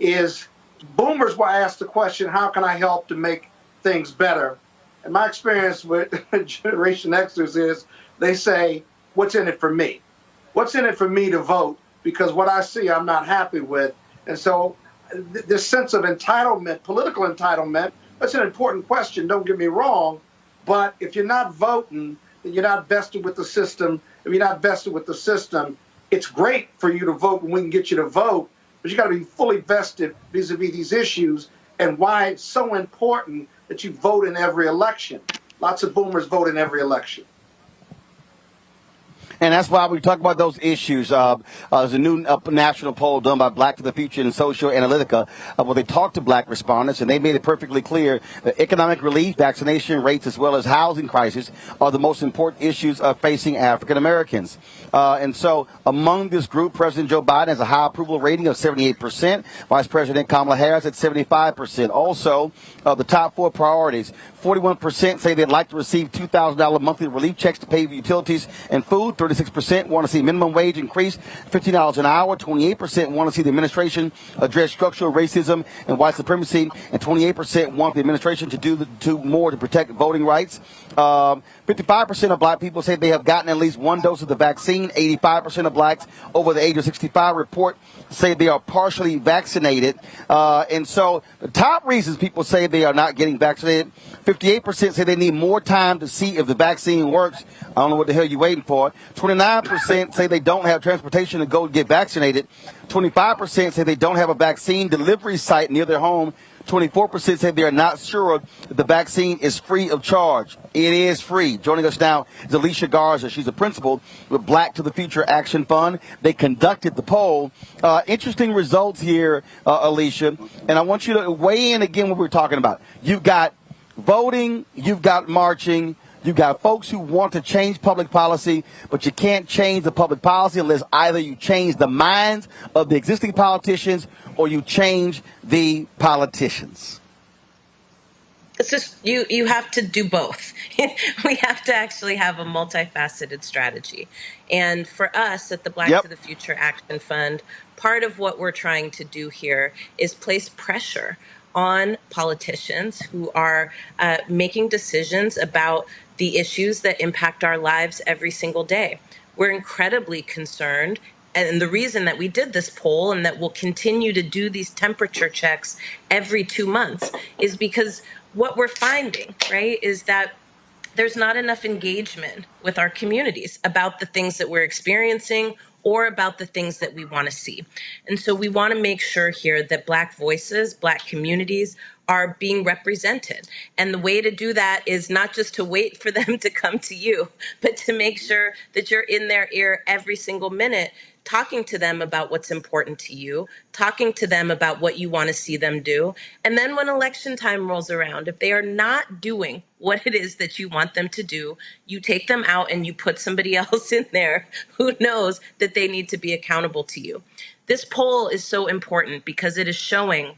is boomers were asked the question, how can I help to make things better? And my experience with Generation Xers is they say, what's in it for me? What's in it for me to vote? Because what I see, I'm not happy with. And so this sense of entitlement, political entitlement, that's an important question, don't get me wrong. But if you're not voting, then you're not vested with the system. If you're not vested with the system, it's great for you to vote and we can get you to vote, but you got to be fully vested vis-a-vis these issues and why it's so important that you vote in every election. Lots of boomers vote in every election.
And that's why we talk about those issues. There's a new national poll done by Black to the Future and Social Analytica where they talked to black respondents, and they made it perfectly clear that economic relief, vaccination rates, as well as housing crisis are the most important issues facing African Americans. And so among this group, President Joe Biden has a high approval rating of 78%, Vice President Kamala Harris at 75%. Also, the top four priorities, 41% say they'd like to receive $2,000 monthly relief checks to pay for utilities and food. 36% want to see minimum wage increase $15 an hour. 28% want to see the administration address structural racism and white supremacy. And 28% want the administration to do more to protect voting rights. 55% of black people say they have gotten at least one dose of the vaccine. 85% of blacks over the age of 65 report say they are partially vaccinated. And so the top reasons people say they are not getting vaccinated, 58% say they need more time to see if the vaccine works. I don't know what the hell you're waiting for. 29% say they don't have transportation to go get vaccinated. 25% say they don't have a vaccine delivery site near their home. 24% say they are not sure that the vaccine is free of charge. It is free. Joining us now is Alicia Garza. She's a principal with Black to the Future Action Fund. They conducted the poll. Interesting results here, Alicia. And I want you to weigh in again what we're talking about. You've got voting, you've got marching, you've got folks who want to change public policy, but you can't change the public policy unless either you change the minds of the existing politicians or you change the politicians.
It's just you have to do both. We have to actually have a multifaceted strategy. And for us at the Black to the Future Action Fund, part of what we're trying to do here is place pressure on politicians who are making decisions about the issues that impact our lives every single day. We're incredibly concerned. And the reason that we did this poll and that we'll continue to do these temperature checks every 2 months is because what we're finding, right, is that there's not enough engagement with our communities about the things that we're experiencing or about the things that we want to see. And so we want to make sure here that Black voices, Black communities are being represented. And the way to do that is not just to wait for them to come to you, but to make sure that you're in their ear every single minute, talking to them about what's important to you, talking to them about what you want to see them do. And then when election time rolls around, if they are not doing what it is that you want them to do, you take them out and you put somebody else in there who knows that they need to be accountable to you. This poll is so important because it is showing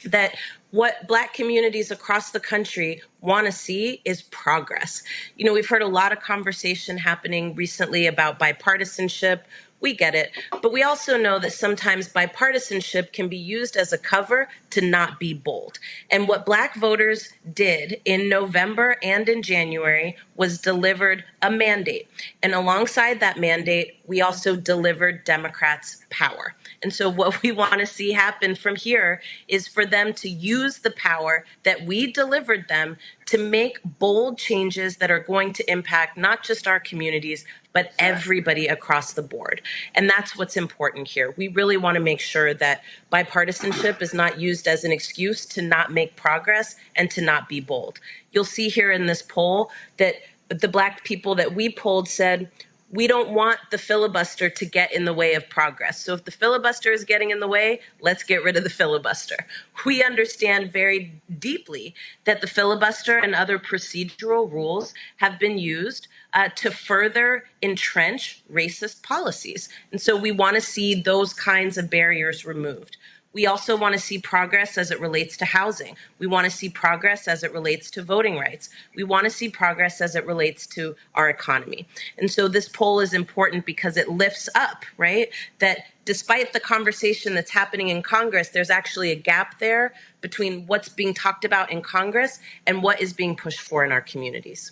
that what Black communities across the country want to see is progress. You know, we've heard a lot of conversation happening recently about bipartisanship. We get it. But we also know that sometimes bipartisanship can be used as a cover to not be bold. And what Black voters did in November and in January was delivered a mandate. And alongside that mandate, we also delivered Democrats power. And so what we want to see happen from here is for them to use the power that we delivered them to make bold changes that are going to impact not just our communities, but everybody across the board. And that's what's important here. We really want to make sure that bipartisanship is not used as an excuse to not make progress and to not be bold. You'll see here in this poll that the Black people that we polled said, We don't want the filibuster to get in the way of progress. So if the filibuster is getting in the way, let's get rid of the filibuster. We understand very deeply that the filibuster and other procedural rules have been used to further entrench racist policies. And so we want to see those kinds of barriers removed. We also want to see progress as it relates to housing. We want to see progress as it relates to voting rights. We want to see progress as it relates to our economy. And so this poll is important because it lifts up, right, that despite the conversation that's happening in Congress, there's actually a gap there between what's being talked about in Congress and what is being pushed for in our communities.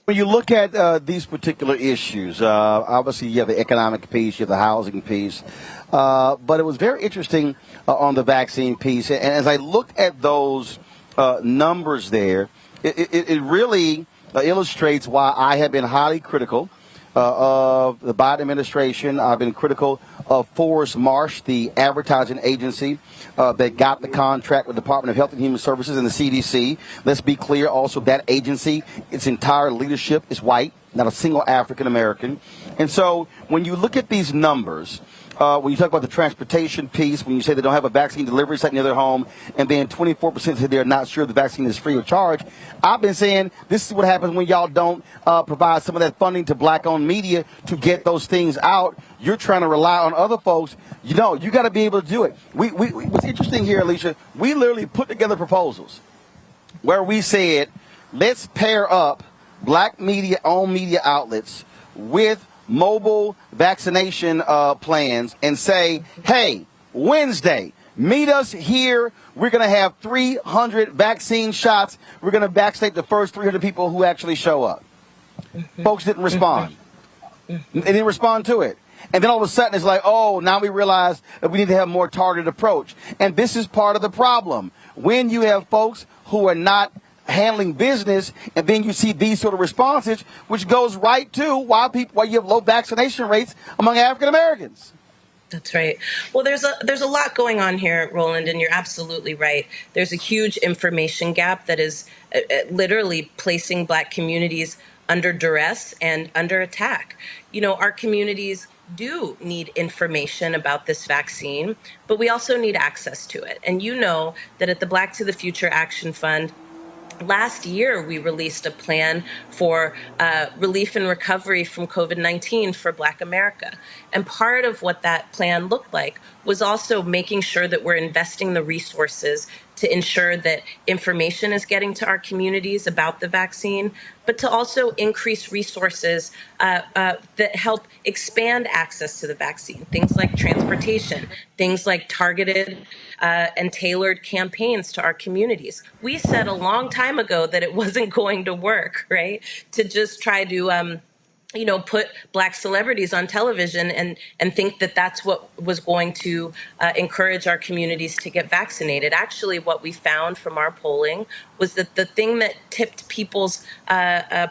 When you look at these particular issues, obviously you have the economic piece, you have the housing piece, but it was very interesting on the vaccine piece. And as I look at those numbers there, it really illustrates why I have been highly critical of the Biden administration. I've been critical of Forrest Marsh, the advertising agency that got the contract with the Department of Health and Human Services and the CDC. Let's be clear also, that agency, its entire leadership is white, not a single African American. And so when you look at these numbers, when you talk about the transportation piece, when you say they don't have a vaccine delivery site near their home, and then 24% say they're not sure the vaccine is free of charge, I've been saying this is what happens when y'all don't provide some of that funding to black-owned media to get those things out. You're trying to rely on other folks. You know, you got to be able to do it. What's interesting here, Alicia, we literally put together proposals where we said, let's pair up black media-owned media outlets with mobile vaccination plans and say, hey, Wednesday, meet us here. We're going to have 300 vaccine shots. We're going to vaccinate the first 300 people who actually show up. Folks didn't respond. They didn't respond to it. And then all of a sudden it's like, oh, now we realize that we need to have a more targeted approach. And this is part of the problem. When you have folks who are not handling business, and then you see these sort of responses, which goes right to why you have low vaccination rates among African Americans.
That's right. Well, there's a lot going on here, Roland, and you're absolutely right. There's a huge information gap that is literally placing black communities under duress and under attack. You know, our communities do need information about this vaccine, but we also need access to it. And you know that at the Black to the Future Action Fund, last year, we released a plan for relief and recovery from COVID-19 for Black America. And part of what that plan looked like was also making sure that we're investing the resources to ensure that information is getting to our communities about the vaccine, but to also increase resources that help expand access to the vaccine, things like transportation, things like targeted and tailored campaigns to our communities. We said a long time ago that it wasn't going to work, right? To just try to put black celebrities on television and think that that's what was going to encourage our communities to get vaccinated. Actually, what we found from our polling was that the thing that tipped people's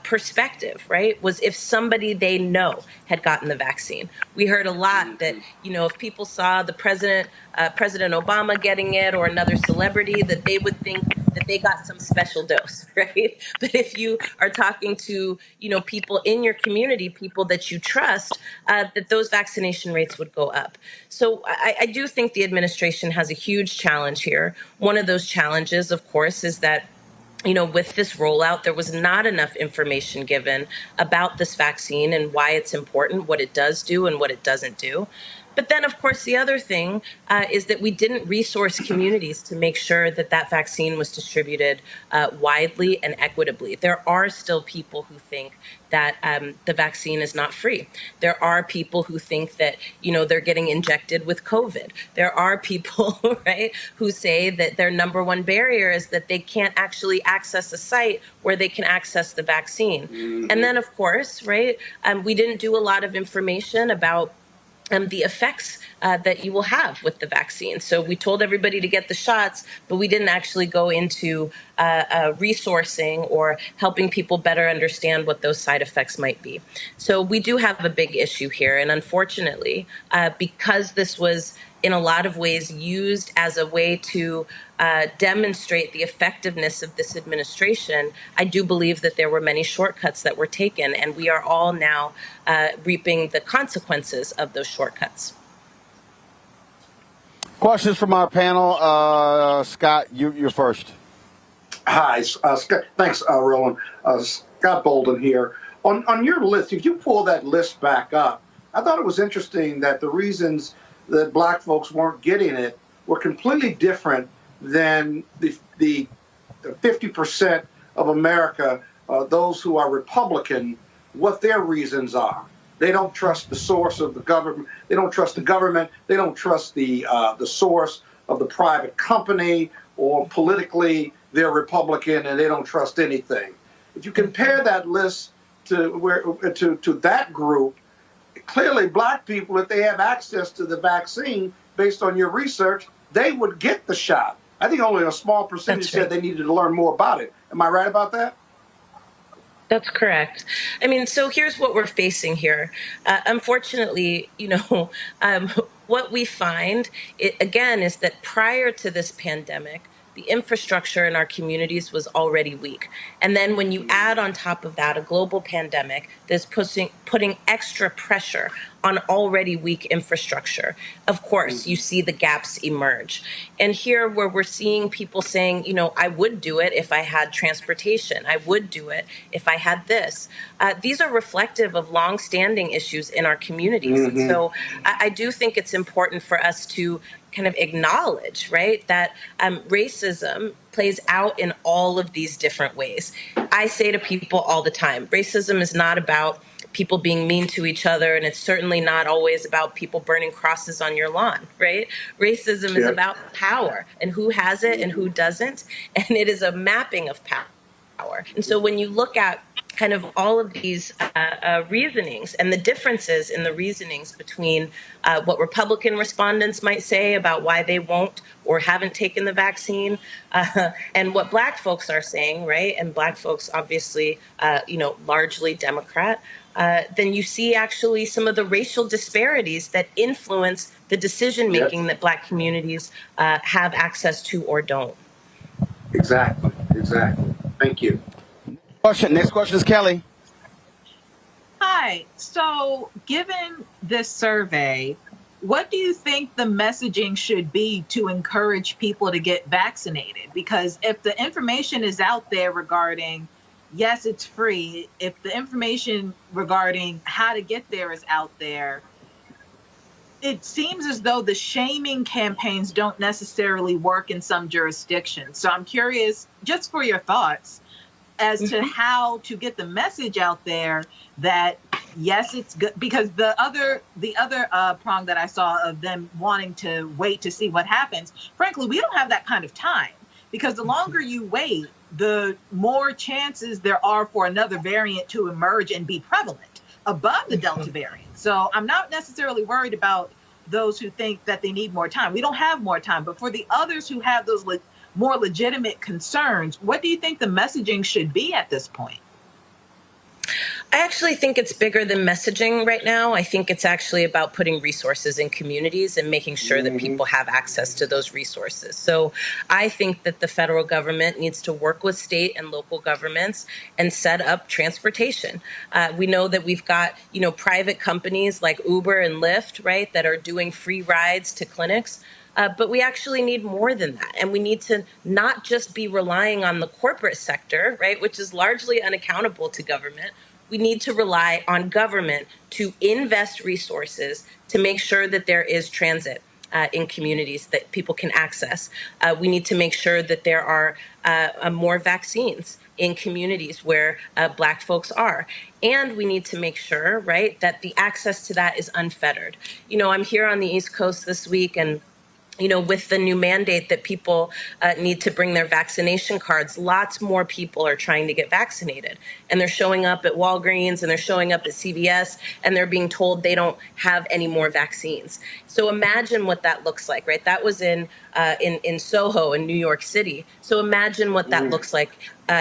perspective, right, was if somebody they know had gotten the vaccine. We heard a lot that, if people saw the President Obama getting it or another celebrity, that they would think that they got some special dose, right? But if you are talking to, people in your community, people that you trust, that those vaccination rates would go up. So I do think the administration has a huge challenge here. One of those challenges, of course, is that with this rollout, there was not enough information given about this vaccine and why it's important, what it does do and what it doesn't do. But then, of course, the other thing is that we didn't resource communities to make sure that that vaccine was distributed widely and equitably. There are still people who think that the vaccine is not free. There are people who think that, they're getting injected with COVID. There are people, right, who say that their number one barrier is that they can't actually access a site where they can access the vaccine. And then, of course, right, we didn't do a lot of information about the effects that you will have with the vaccine. So we told everybody to get the shots, but we didn't actually go into resourcing or helping people better understand what those side effects might be. So we do have a big issue here. And unfortunately, because this was in a lot of ways used as a way to demonstrate the effectiveness of this administration, I do believe that there were many shortcuts that were taken, and we are all now reaping the consequences of those shortcuts.
Questions from our panel. Scott, you're first.
Hi, Scott. Thanks, Roland. Scott Bolden here. On your list, if you pull that list back up, I thought it was interesting that the reasons that black folks weren't getting it were completely different than the 50% of America, those who are Republican, what their reasons are. They don't trust the source of the government. They don't trust the government. They don't trust the source of the private company, or politically they're Republican and they don't trust anything. If you compare that list to that group, clearly black people, if they have access to the vaccine, based on your research, they would get the shot. I think only a small percentage said they needed to learn more about it. Am I right about that?
That's correct. I mean, so here's what we're facing here. Unfortunately, what we find, again, is that prior to this pandemic, the infrastructure in our communities was already weak. And then when you add on top of that a global pandemic that's putting extra pressure on already weak infrastructure, of course, you see the gaps emerge. And here where we're seeing people saying, I would do it if I had transportation. I would do it if I had this. These are reflective of longstanding issues in our communities. Mm-hmm. And so I do think it's important for us to kind of acknowledge, right, that racism plays out in all of these different ways. I say to people all the time, racism is not about people being mean to each other, and it's certainly not always about people burning crosses on your lawn, right? Racism is about power and who has it and who doesn't, and it is a mapping of power. And so when you look at kind of all of these reasonings and the differences in the reasonings between what Republican respondents might say about why they won't or haven't taken the vaccine and what black folks are saying, right? And black folks, obviously, largely Democrat, then you see actually some of the racial disparities that influence the decision making that black communities have access to or don't.
Exactly. Thank you.
Next question is Kelly.
Hi. So, given this survey, what do you think the messaging should be to encourage people to get vaccinated? Because if the information is out there regarding, yes, it's free, if the information regarding how to get there is out there, it seems as though the shaming campaigns don't necessarily work in some jurisdictions. So I'm curious, just for your thoughts, as to how to get the message out there that yes, it's good, because the other prong that I saw of them wanting to wait to see what happens, frankly, we don't have that kind of time, because the longer you wait, the more chances there are for another variant to emerge and be prevalent above the Delta variant. So I'm not necessarily worried about those who think that they need more time. We don't have more time, but for the others who have those more legitimate concerns, what do you think the messaging should be at this point?
I actually think it's bigger than messaging right now. I think it's actually about putting resources in communities and making sure that people have access to those resources. So I think that the federal government needs to work with state and local governments and set up transportation. We know that we've got, private companies like Uber and Lyft, right, that are doing free rides to clinics. But we actually need more than that. And we need to not just be relying on the corporate sector, right, which is largely unaccountable to government. We need to rely on government to invest resources to make sure that there is transit in communities that people can access. We need to make sure that there are more vaccines in communities where black folks are. And we need to make sure, right, that the access to that is unfettered. I'm here on the East Coast this week, and with the new mandate that people need to bring their vaccination cards, lots more people are trying to get vaccinated. And they're showing up at Walgreens and they're showing up at CVS and they're being told they don't have any more vaccines. So imagine what that looks like, right? That was in Soho in New York City. So imagine what that looks like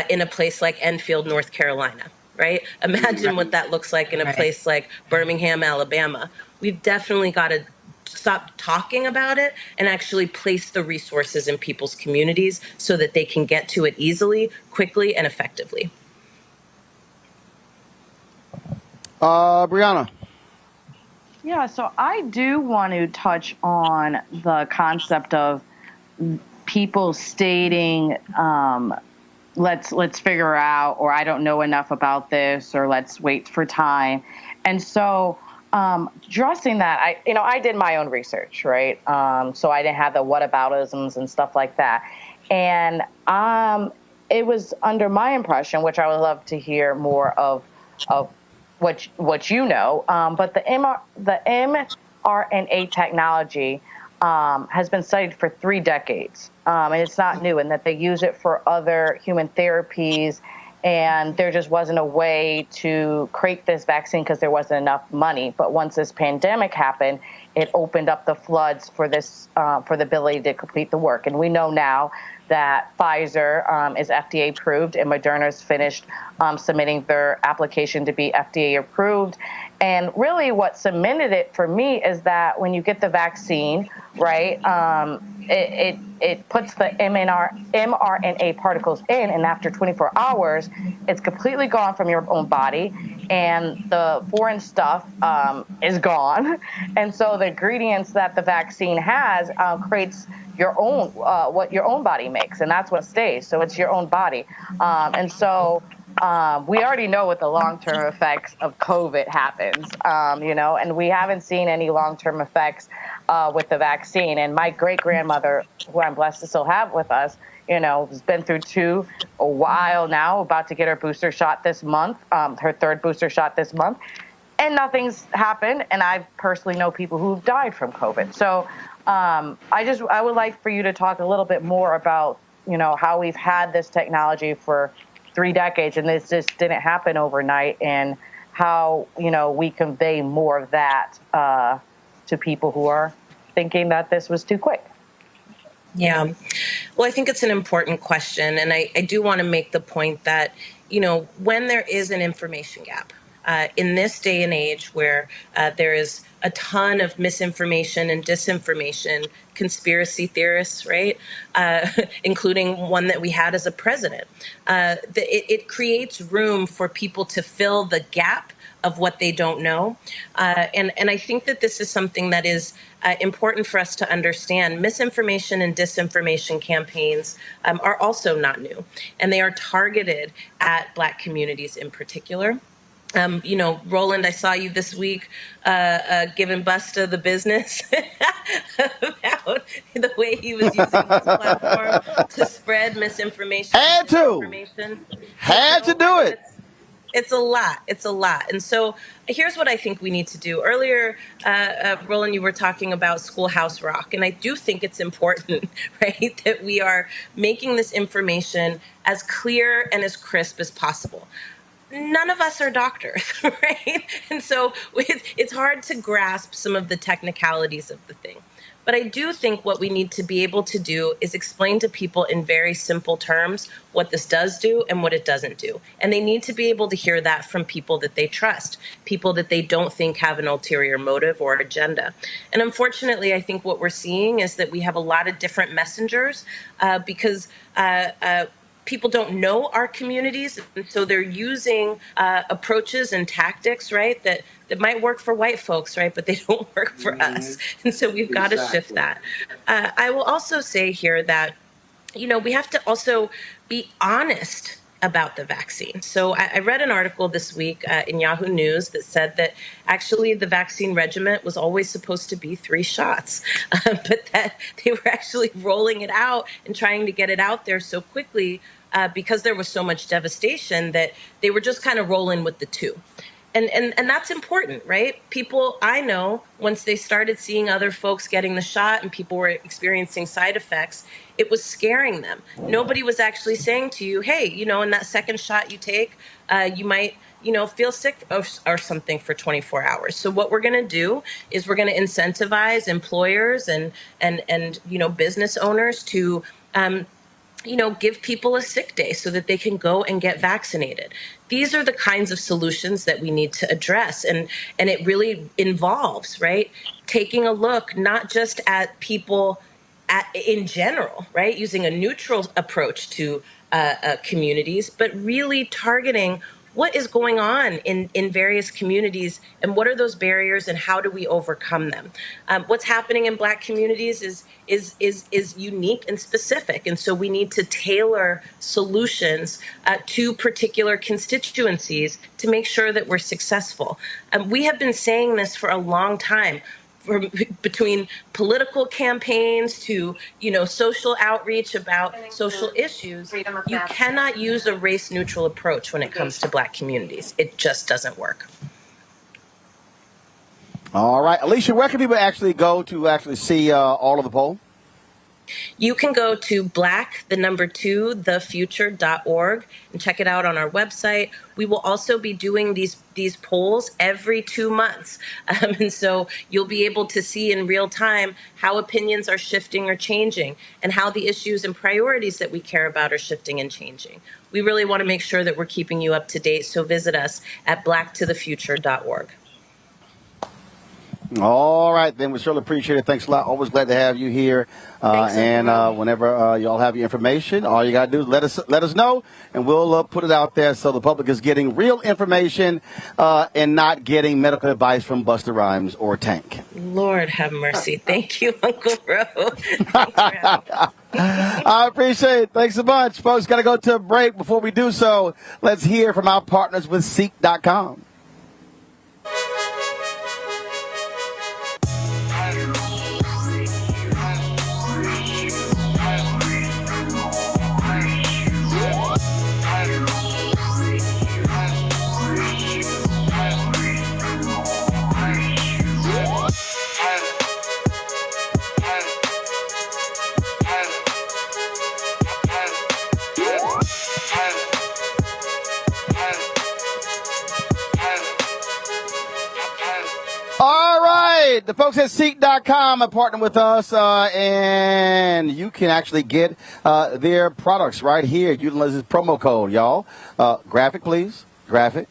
in a place like Enfield, North Carolina, right? Imagine what that looks like in a place like Birmingham, Alabama. We've definitely got to stop talking about it and actually place the resources in people's communities so that they can get to it easily, quickly, and effectively.
Brianna.
Yeah, so I do want to touch on the concept of people stating, let's figure out, or I don't know enough about this, or let's wait for time. And so addressing that, I did my own research, right? So I didn't have the whataboutisms and stuff like that. And it was under my impression, which I would love to hear more of what you know, but the mRNA technology has been studied for 3 decades, and it's not new, and that they use it for other human therapies, and there just wasn't a way to create this vaccine because there wasn't enough money. But once this pandemic happened, it opened up the floods for this, for the ability to complete the work. And we know now that Pfizer is FDA approved, and Moderna's finished submitting their application to be FDA approved. And really what cemented it for me is that when you get the vaccine, right, it puts the mRNA particles in, and after 24 hours, it's completely gone from your own body, and the foreign stuff is gone. And so the ingredients that the vaccine has creates your own, what your own body makes, and that's what stays. So it's your own body. And so we already know what the long-term effects of COVID happens, and we haven't seen any long-term effects with the vaccine. And my great-grandmother, who I'm blessed to still have with us, has been through 2 a while now, about to get her booster shot this month, her 3rd booster shot this month, and nothing's happened. And I personally know people who've died from COVID. So I would like for you to talk a little bit more about, how we've had this technology for 3 decades, and this just didn't happen overnight, and how, we convey more of that to people who are thinking that this was too quick.
Yeah. Well, I think it's an important question. And I do want to make the point that, when there is an information gap, in this day and age where there is a ton of misinformation and disinformation, conspiracy theorists, right, including one that we had as a president, it creates room for people to fill the gap of what they don't know. And I think that this is something that is important for us to understand. Misinformation and disinformation campaigns are also not new, and they are targeted at Black communities in particular. Roland, I saw you this week giving Busta the business about the way he was using his platform to spread misinformation.
Had to do it.
It's a lot. It's a lot. And so here's what I think we need to do. Earlier, Roland, you were talking about Schoolhouse Rock. And I do think it's important, right, that we are making this information as clear and as crisp as possible. None of us are doctors, right? And so it's hard to grasp some of the technicalities of the thing. But I do think what we need to be able to do is explain to people in very simple terms what this does do and what it doesn't do. And they need to be able to hear that from people that they trust, people that they don't think have an ulterior motive or agenda. And unfortunately, I think what we're seeing is that we have a lot of different messengers because people don't know our communities, and so they're using approaches and tactics, right, that might work for white folks, right, but they don't work for us. And so we've got to shift that. I will also say here that, we have to also be honest about the vaccine. So I read an article this week in Yahoo News that said that actually the vaccine regimen was always supposed to be 3 shots, but that they were actually rolling it out and trying to get it out there so quickly because there was so much devastation that they were just kind of rolling with the 2. And that's important, right? People I know, once they started seeing other folks getting the shot and people were experiencing side effects, it was scaring them. Nobody was actually saying to you, hey, in that second shot you take, you might, feel sick or something for 24 hours. So what we're going to do is we're going to incentivize employers and business owners to give people a sick day so that they can go and get vaccinated. These are the kinds of solutions that we need to address. And it really involves, right, taking a look not just at people in general, right, using a neutral approach to communities, but really targeting what is going on in various communities and what are those barriers and how do we overcome them. What's happening in Black communities is unique and specific, and so we need to tailor solutions to particular constituencies to make sure that we're successful. We have been saying this for a long time. Between political campaigns to, social outreach about social issues, you cannot use a race-neutral approach when it comes to Black communities. It just doesn't work.
All right. Alicia, where can people actually go to actually see all of the poll?
You can go to black2thefuture.org and check it out on our website. We will also be doing these polls every 2 months. And so you'll be able to see in real time how opinions are shifting or changing and how the issues and priorities that we care about are shifting and changing. We really want to make sure that we're keeping you up to date. So visit us at black2thefuture.org.
All right, then we certainly appreciate it. Thanks a lot. Always glad to have you here. Whenever y'all have your information, all you got to do is let us know, and we'll put it out there so the public is getting real information and not getting medical advice from Busta Rhymes or Tank.
Lord have mercy. Thank you, Uncle Ro.
I appreciate it. Thanks a bunch. Folks, got to go to a break. Before we do so, let's hear from our partners with Seek.com. The folks at Seek.com are partnering with us, and you can actually get their products right here. Utilize this promo code, y'all. Graphic, please. Graphic.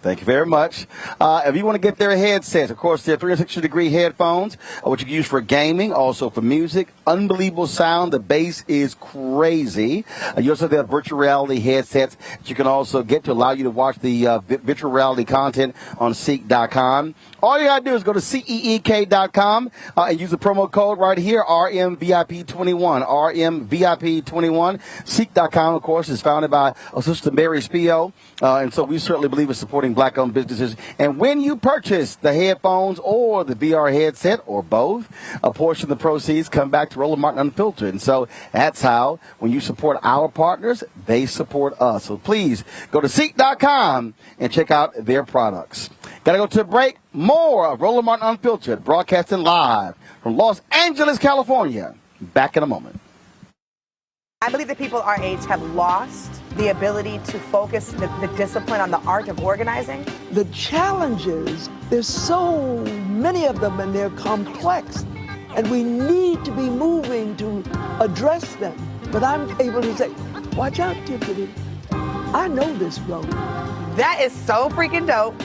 Thank you very much. If you want to get their headsets, of course, they're 360-degree headphones, which you can use for gaming, also for music. Unbelievable sound. The bass is crazy. You also have virtual reality headsets that you can also get to allow you to watch the virtual reality content on Seek.com. All you got to do is go to CEEK.com and use the promo code right here, RMVIP21. RMVIP21. Seek.com, of course, is founded by Sister Mary Spio, and so we certainly believe in supporting Black-owned businesses. And when you purchase the headphones or the VR headset or both, a portion of the proceeds come back to Roland Martin Unfiltered. And so that's how, when you support our partners, they support us. So please go to Seek.com and check out their products. Got to go to a break. More of Roland Martin Unfiltered, broadcasting live from Los Angeles, California. Back in a moment.
I believe that people our age have lost the ability to focus the discipline on the art of organizing.
The challenges, there's so many of them and they're complex. And we need to be moving to address them. But I'm able to say, watch out, Tiffany. I know this road.
That is so freaking dope.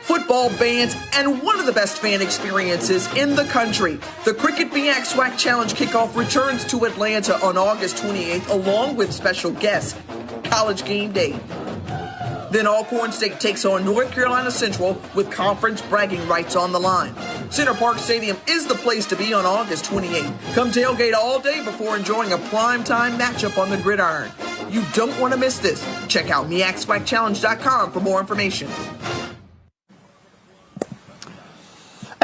Football bands, and one of the best fan experiences in the country. The Cricket BX SWAC Challenge kickoff returns to Atlanta on August 28th, along with special guests, College Game Day. Then Alcorn State takes on North Carolina Central with conference bragging rights on the line. Center Park Stadium is the place to be on August 28th. Come tailgate all day before enjoying a primetime matchup on the gridiron. You don't want to miss this. Check out MEACSWACChallenge.com for more information.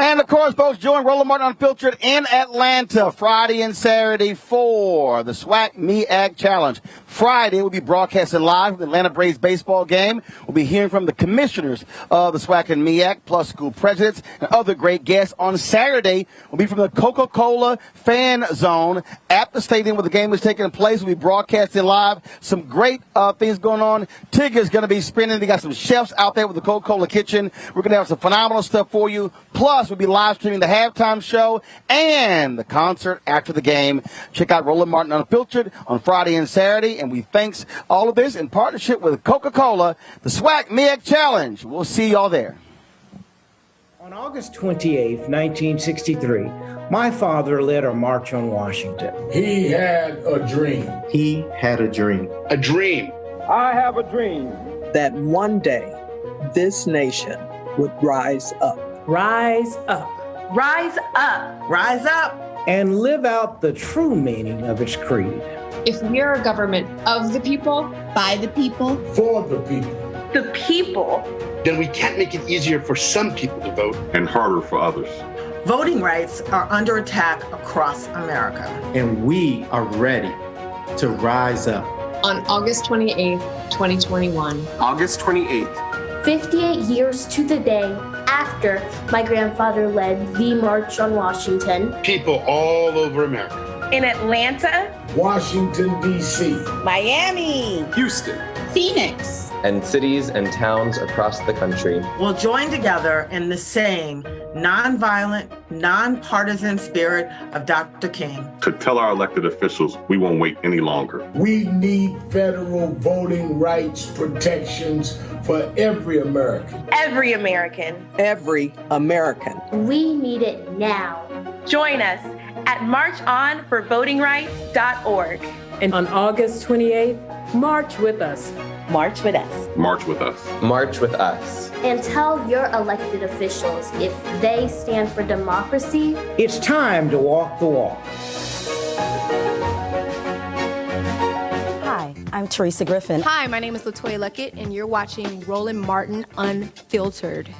And And, of course, folks, join Roland Martin Unfiltered in Atlanta Friday and Saturday for the SWAC MEAG Challenge. Friday, we'll be broadcasting live from the Atlanta Braves baseball game. We'll be hearing from the commissioners of the SWAC and MEAG, plus school presidents and other great guests. On Saturday, we'll be from the Coca-Cola fan zone at the stadium where the game is taking place. We'll be broadcasting live. Some great things going on. Tigger's going to be spinning. They got some chefs out there with the Coca-Cola kitchen. We're going to have some phenomenal stuff for you. Plus, we'll be live streaming the halftime show and the concert after the game. Check out Roland Martin Unfiltered on Friday and Saturday. And we thanks all of this in partnership with Coca-Cola, the SWAC MEAG Challenge. We'll see y'all there.
On August 28, 1963, my father led a march on Washington.
He had a dream.
He had a dream.
A dream.
I have a dream
that one day this nation would rise up.
Rise up.
Rise up.
Rise up.
And live out the true meaning of its creed.
If we're a government of the people,
by the people,
for the people,
the people,
then we can't make it easier for some people to vote
and harder for others.
Voting rights are under attack across America.
And we are ready to rise up.
On August 28th, 2021.
August 28th.
58 years to the day after my grandfather led the March on Washington.
People all over America.
In Atlanta,
Washington, D.C.,
Miami,
Houston,
Phoenix,
and cities and towns across the country
will join together in the same nonviolent, nonpartisan spirit of Dr. King.
To tell our elected officials we won't wait any longer.
We need federal voting rights protections for every American.
Every American.
Every American.
We need it now.
Join us at marchonforvotingrights.org.
And on August 28th, march with us.
March with us.
March with us.
March with us.
And tell your elected officials if they stand for democracy.
It's time to walk the walk.
Hi, I'm Teresa Griffin.
Hi, my name is LaToya Luckett, and you're watching Roland Martin Unfiltered.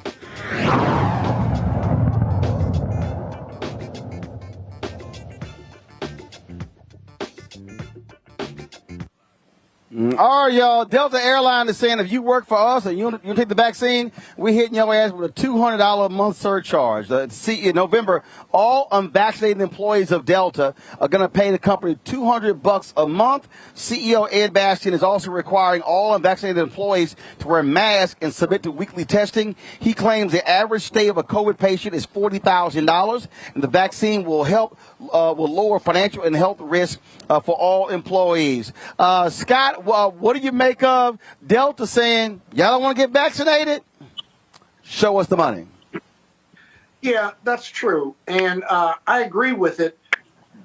All right, y'all. Delta Airline is saying if you work for us and you don't take the vaccine, we're hitting your ass with a $200 a month surcharge. In November, all unvaccinated employees of Delta are going to pay the company $200 a month. CEO Ed Bastian is also requiring all unvaccinated employees to wear masks and submit to weekly testing. He claims the average stay of a COVID patient is $40,000, and the vaccine will help will lower financial and health risk for all employees. Scott, what do you make of Delta saying, y'all don't want to get vaccinated? Show us the money.
Yeah, that's true. And I agree with it.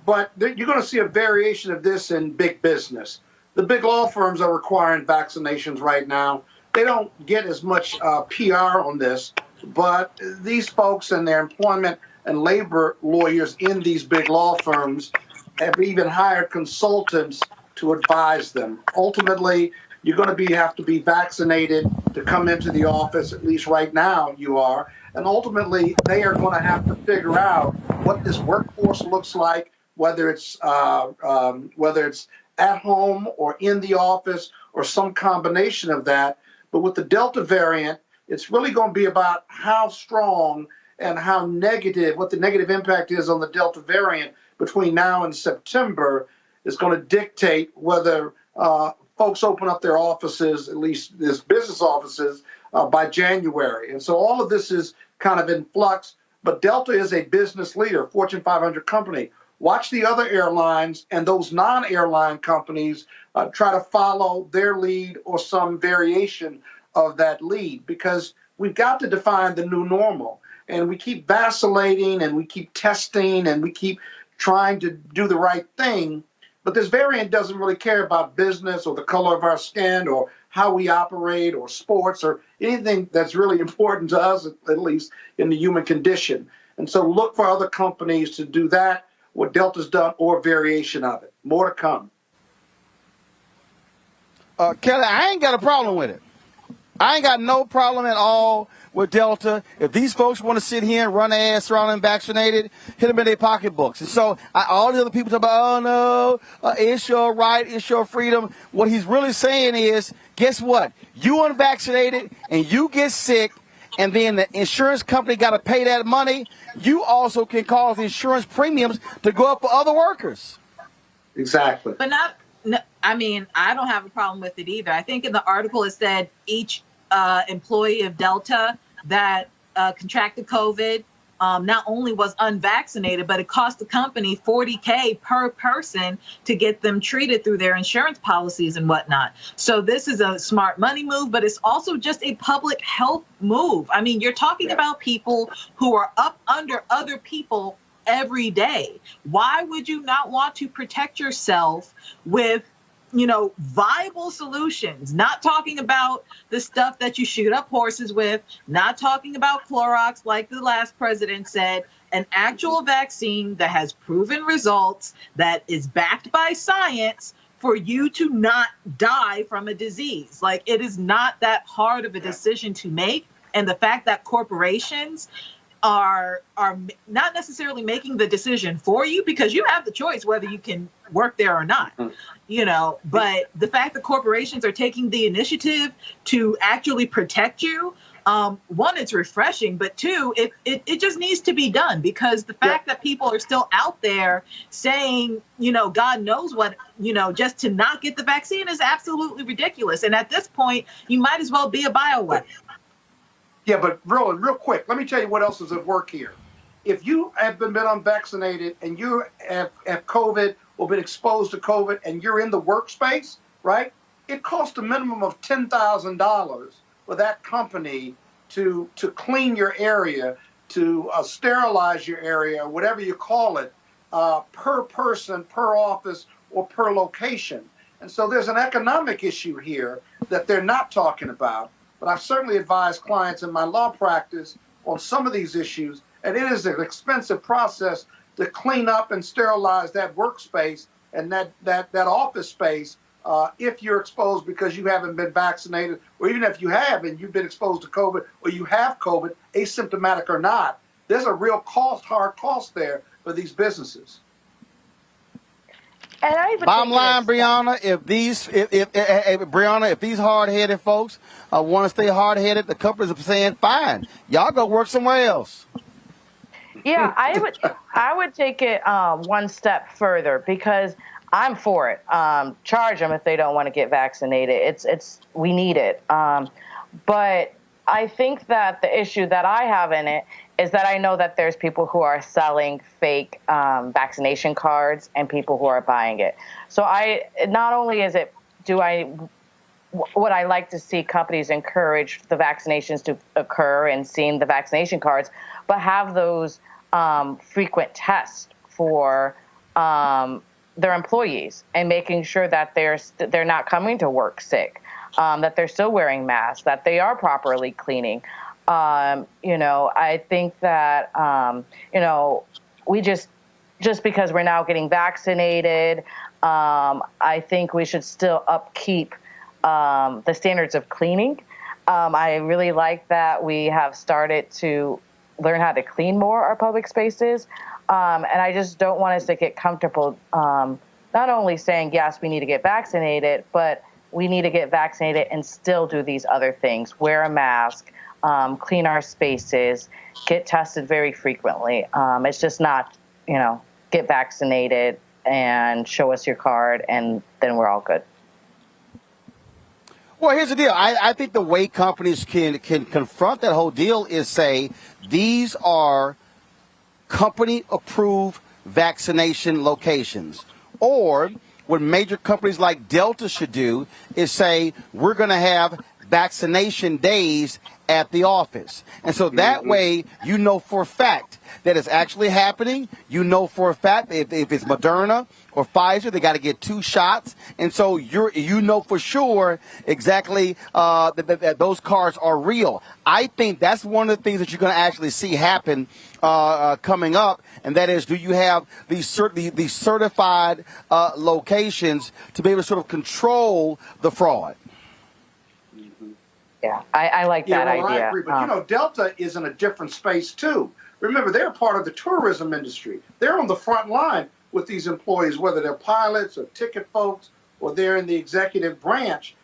But you're going to see a variation of this in big business. The big law firms are requiring vaccinations right now. They don't get as much PR on this, but these folks and their employment and labor lawyers in these big law firms have even hired consultants to advise them. Ultimately, you're going to have to be vaccinated to come into the office, at least right now you are. And ultimately, they are going to have to figure out what this workforce looks like, whether it's at home or in the office or some combination of that. But with the Delta variant, it's really going to be about how strong and how negative, what the negative impact is on the Delta variant between now and September is going to dictate whether folks open up their offices, at least these business offices, by January. And so all of this is kind of in flux, but Delta is a business leader, Fortune 500 company. Watch the other airlines and those non-airline companies try to follow their lead or some variation of that lead, because we've got to define the new normal. And we keep vacillating and we keep testing and we keep trying to do the right thing. But this variant doesn't really care about business or the color of our skin or how we operate or sports or anything that's really important to us, at least in the human condition. And so look for other companies to do that, what Delta's done, or variation of it. More to come.
Kelly, I ain't got a problem with it. I ain't got no problem at all with Delta. If these folks want to sit here and run their ass around unvaccinated, hit them in their pocketbooks. And so all the other people talk about, oh no, it's your right, it's your freedom. What he's really saying is, guess what? You unvaccinated and you get sick, and then the insurance company got to pay that money. You also can cause insurance premiums to go up for other workers.
Exactly.
But I mean, I don't have a problem with it either. I think in the article it said each employee of Delta that contracted COVID not only was unvaccinated, but it cost the company $40K per person to get them treated through their insurance policies and whatnot. So this is a smart money move, but it's also just a public health move. I mean, you're talking about people who are up under other people every day. Why would you not want to protect yourself with, viable solutions? Not talking about the stuff that you shoot up horses with, not talking about Clorox like the last president said, an actual vaccine that has proven results, that is backed by science for you to not die from a disease. Like, it is not that hard of a decision to make. And the fact that corporations are not necessarily making the decision for you, because you have the choice whether you can work there or not, but the fact that corporations are taking the initiative to actually protect you, one, it's refreshing, but two, it just needs to be done, because the fact that people are still out there saying, God knows what, just to not get the vaccine is absolutely ridiculous. And at this point, you might as well be a bioweapon.
Yeah, but Roland, real quick, let me tell you what else is at work here. If you have been unvaccinated and you have COVID or been exposed to COVID and you're in the workspace, right, it costs a minimum of $10,000 for that company to clean your area, to sterilize your area, whatever you call it, per person, per office, or per location. And so there's an economic issue here that they're not talking about. But I've certainly advised clients in my law practice on some of these issues, and it is an expensive process to clean up and sterilize that workspace and that office space if you're exposed because you haven't been vaccinated, or even if you have and you've been exposed to COVID or you have COVID, asymptomatic or not. There's a real hard cost there for these businesses.
Bottom line, Brianna, if these hard-headed folks want to stay hard-headed, the companies are saying, fine, y'all go work somewhere else.
Yeah, I would take it one step further, because I'm for it. Charge them if they don't want to get vaccinated. We need it. But I think that the issue that I have in it is that I know that there's people who are selling fake vaccination cards and people who are buying it. So not only is it, would I like to see companies encourage the vaccinations to occur and seeing the vaccination cards, but have those frequent tests for their employees and making sure that they're not coming to work sick, that they're still wearing masks, that they are properly cleaning. I think that, we just because we're now getting vaccinated, I think we should still upkeep the standards of cleaning. I really like that we have started to learn how to clean more our public spaces. And I just don't want us to get comfortable not only saying, yes, we need to get vaccinated, but we need to get vaccinated and still do these other things, wear a mask, clean our spaces, get tested very frequently. It's just not, get vaccinated and show us your card and then we're all good.
Well, here's the deal. I think the way companies can confront that whole deal is say, these are company-approved vaccination locations. Or what major companies like Delta should do is say, we're going to have vaccination days at the office. And so that way, you know for a fact that it's actually happening. You know for a fact if it's Moderna or Pfizer, they got to get 2 shots. And so you know for sure exactly that those cards are real. I think that's one of the things that you're going to actually see happen coming up. And that is, do you have these certified locations to be able to sort of control the fraud?
Yeah, I like that
Roland,
idea.
I agree, but Delta is in a different space too. Remember, they're part of the tourism industry. They're on the front line with these employees, whether they're pilots or ticket folks or they're in the executive branch.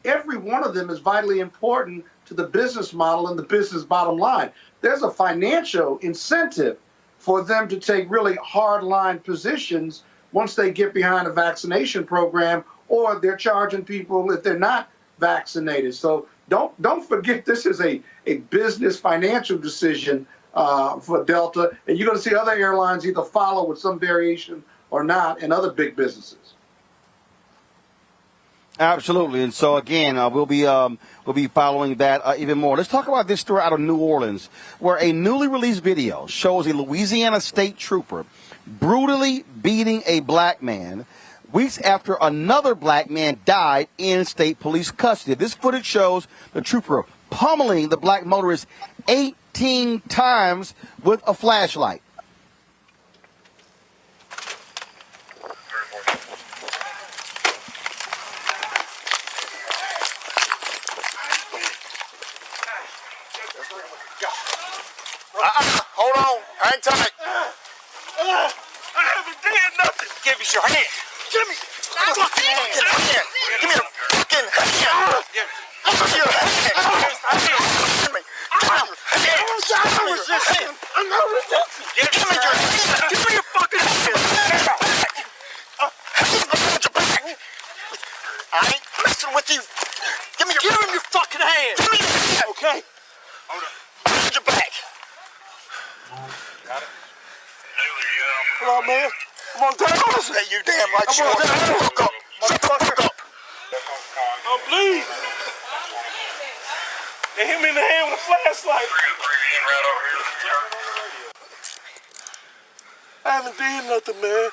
Every one of them is vitally important to the business model and the business bottom line. There's a financial incentive for them to take really hard-line positions once they get behind a vaccination program, or they're charging people if they're not vaccinated. So don't forget, this is a business financial decision for Delta, and you're going to see other airlines either follow with some variation or not, and other big businesses.
Absolutely, and so again, we'll be following that even more. Let's talk about this story out of New Orleans, where a newly released video shows a Louisiana state trooper brutally beating a black man weeks after another black man died in state police custody. This footage shows the trooper pummeling the black motorist 18 times with a flashlight.
Hold on. Hang tight. I haven't did nothing. Give us your hand. Give me the fucking hand. Give me the fucking hand. Give me your hand. Give me your hand. I'm not resisting. Give me your hand. Give me your fucking hand. I ain't messing with you. Give him your fucking hand. Give me your hand. Okay. Hold up. Behind your back. Got it. Come on, man. Come on, down. Hey, you damn right. Come on, down. Fuck up. Shut the fuck up. I'm bleeding. They hit me in the hand with a flashlight. I haven't did nothing, man.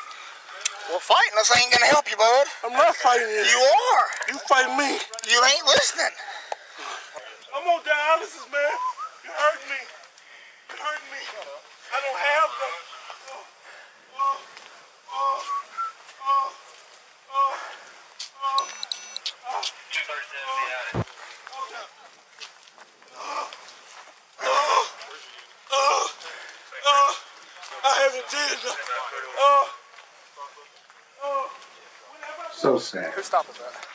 Well, fighting us ain't gonna help you, bud. I'm not fighting you. You are. You fighting me. You ain't listening. I'm on dialysis, man. You hurt me. You hurt me. I don't have them. I haven't did nothing.
So sad.
Who stopped that?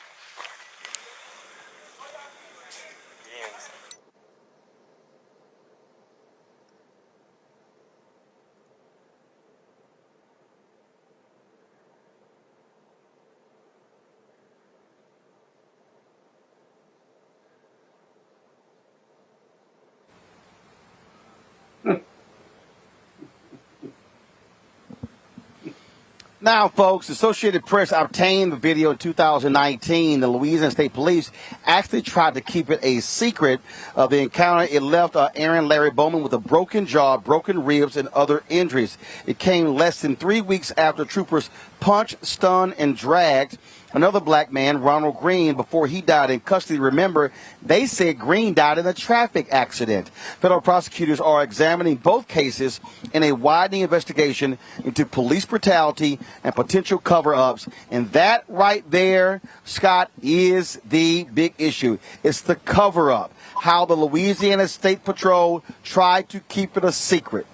Now, folks, the Associated Press obtained the video in 2019. The Louisiana State Police actually tried to keep it a secret of the encounter. It left Aaron Larry Bowman with a broken jaw, broken ribs, and other injuries. It came less than 3 weeks after troopers punched, stunned, and dragged another black man, Ronald Green, before he died in custody. Remember, they said Green died in a traffic accident. Federal prosecutors are examining both cases in a widening investigation into police brutality and potential cover-ups. And that right there, Scott, is the big issue. It's the cover-up. How the Louisiana State Patrol tried to keep it a secret.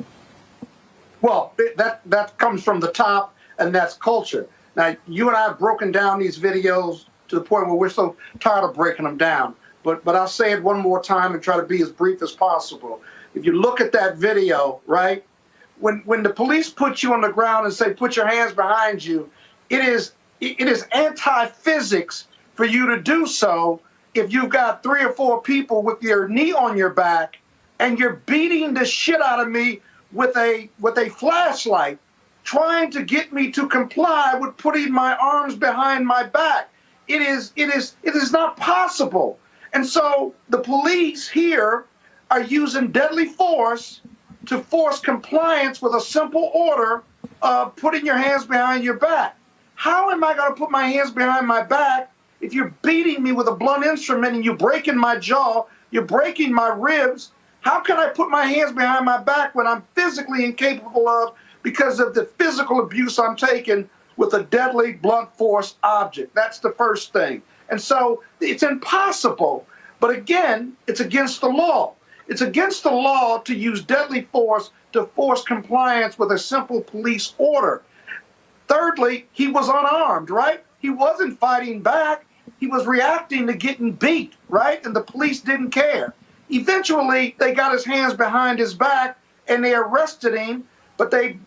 Well, that comes from the top, and that's culture. Now, you and I have broken down these videos to the point where we're so tired of breaking them down. But I'll say it one more time and try to be as brief as possible. If you look at that video, right, when the police put you on the ground and say, put your hands behind you, it is anti-physics for you to do so if you've got 3 or 4 people with your knee on your back and you're beating the shit out of me with a flashlight, trying to get me to comply with putting my arms behind my back. It is not possible. And so the police here are using deadly force to force compliance with a simple order of putting your hands behind your back. How am I going to put my hands behind my back if you're beating me with a blunt instrument and you're breaking my jaw, you're breaking my ribs? How can I put my hands behind my back when I'm physically incapable of, because of the physical abuse I'm taking with a deadly blunt force object? That's the first thing. And so it's impossible But again, it's against the law. It's against the law to use deadly force to force compliance with a simple police order. Thirdly, he was unarmed, right? He wasn't fighting back. He was reacting to getting beat, right? And the police didn't care. Eventually, they got his hands behind his back and they arrested him, but they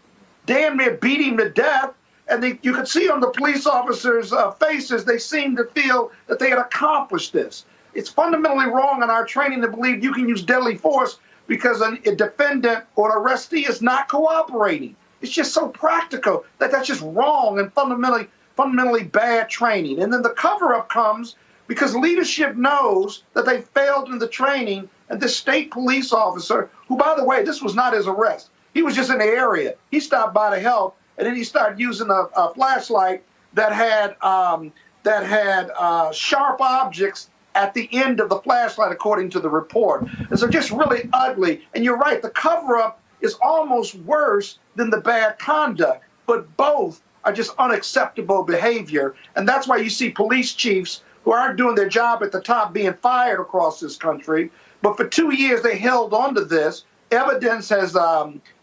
damn near beat him to death. And you could see on the police officers' faces, they seemed to feel that they had accomplished this. It's fundamentally wrong in our training to believe you can use deadly force because a defendant or an arrestee is not cooperating. It's just so practical that that's just wrong and fundamentally bad training. And then the cover-up comes because leadership knows that they failed in the training, and this state police officer, who, by the way, this was not his arrest. He was just in the area. He stopped by to help, and then he started using a flashlight that had sharp objects at the end of the flashlight, according to the report. And so just really ugly. And you're right, the cover-up is almost worse than the bad conduct, but both are just unacceptable behavior. And that's why you see police chiefs who aren't doing their job at the top being fired across this country. But for 2 years, they held on to this. Evidence has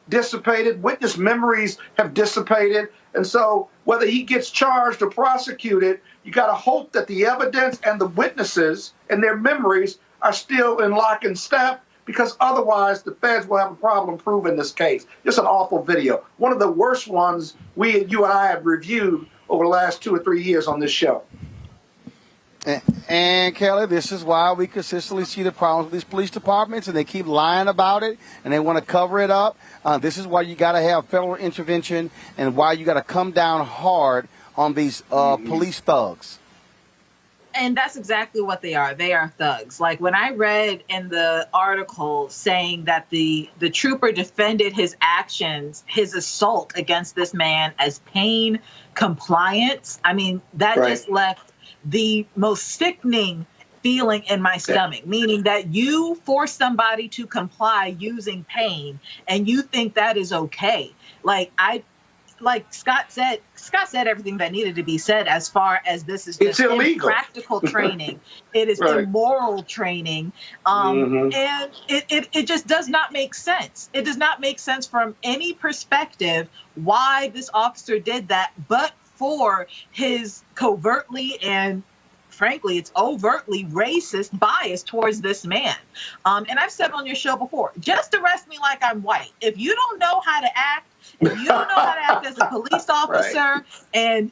dissipated. Witness memories have dissipated. And so whether he gets charged or prosecuted, you got to hope that the evidence and the witnesses and their memories are still in lock and step, because otherwise the feds will have a problem proving this case. It's an awful video. One of the worst ones you and I have reviewed over the last 2 or 3 years on this show.
And Kelly, this is why we consistently see the problems with these police departments, and they keep lying about it, and they want to cover it up. This is why you got to have federal intervention, and why you got to come down hard on these police thugs.
And that's exactly what they are. They are thugs. Like when I read in the article saying that the trooper defended his actions, his assault against this man as pain compliance, I mean, that just left the most sickening feeling in my stomach, meaning that you force somebody to comply using pain and you think that is okay. Like Scott said everything that needed to be said as far as this is just impractical training. It is immoral training. And it just does not make sense. It does not make sense from any perspective why this officer did that, but for his covertly and frankly, it's overtly racist bias towards this man. And I've said on your show before, just arrest me like I'm white. If you don't know how to act, if you don't know how to act as a police officer and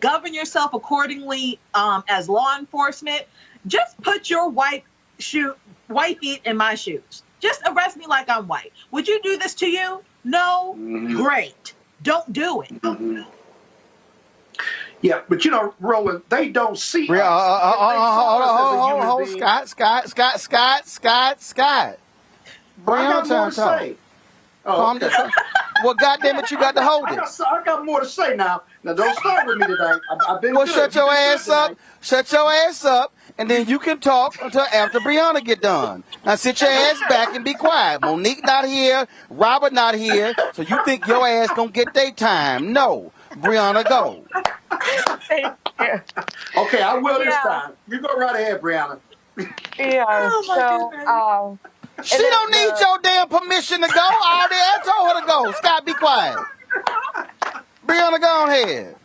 govern yourself accordingly as law enforcement, just put your white feet in my shoes. Just arrest me like I'm white. Would you do this to you? No? Great. Don't do it.
Yeah, but you know, Roland, they don't see
Hold Scott.
I got more to say.
Calm down. Well, goddamn it, you got to hold it.
I got more to say now. Now, don't start with me today. I've been good.
Shut your ass up. Shut your ass up, and then you can talk until after Brianna get done. Now, sit your ass back and be quiet. Monique not here. Robert not here. So you think your ass gonna get their time? No. Brianna, go.
Okay, I will this time. You go right ahead, Brianna.
She don't need your damn permission to go. I told her to go. Scott, be quiet. Brianna, go ahead.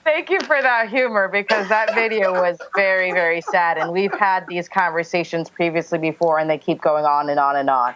Thank you for that humor, because that video was very, very sad. And we've had these conversations previously before, and they keep going on and on and on.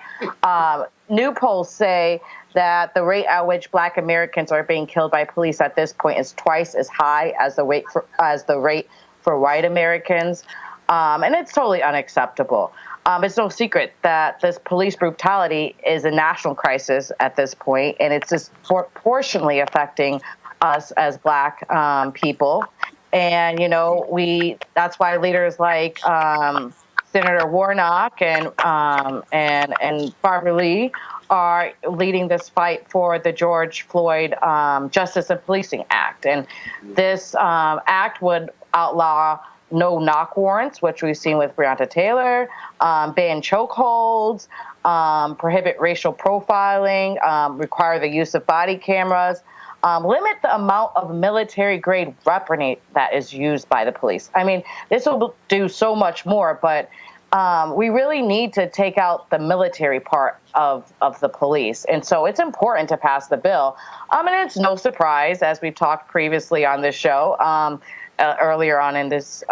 New polls say that the rate at which Black Americans are being killed by police at this point is twice as high as the rate for white Americans. And it's totally unacceptable. It's no secret that this police brutality is a national crisis at this point, and it's disproportionately affecting us as Black people. And, you know, that's why leaders like Senator Warnock and Barbara Lee are leading this fight for the George Floyd Justice and Policing Act. And this act would outlaw no knock warrants, which we've seen with Breonna Taylor, ban chokeholds, prohibit racial profiling, require the use of body cameras, limit the amount of military-grade weaponry that is used by the police. I mean, this will do so much more, but we really need to take out the military part of the police. And so it's important to pass the bill. And it's no surprise, as we've talked previously on this show, earlier on in this,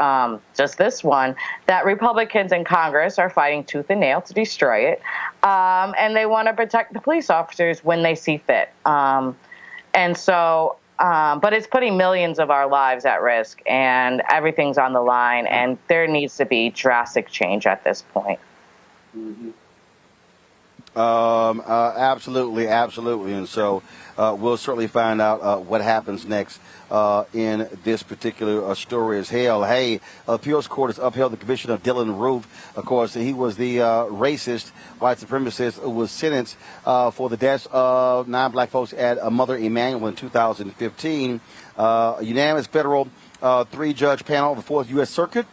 just this one, that Republicans in Congress are fighting tooth and nail to destroy it. And they want to protect the police officers when they see fit. And so, but it's putting millions of our lives at risk, and everything's on the line, and there needs to be drastic change at this point.
Absolutely. And so we'll certainly find out what happens next in this particular story as hell. Hey, appeals court has upheld the conviction of Dylann Roof. Of course, he was the racist white supremacist who was sentenced for the deaths of 9 black folks at Mother Emanuel in 2015. A unanimous federal 3-judge panel of the 4th U.S. Circuit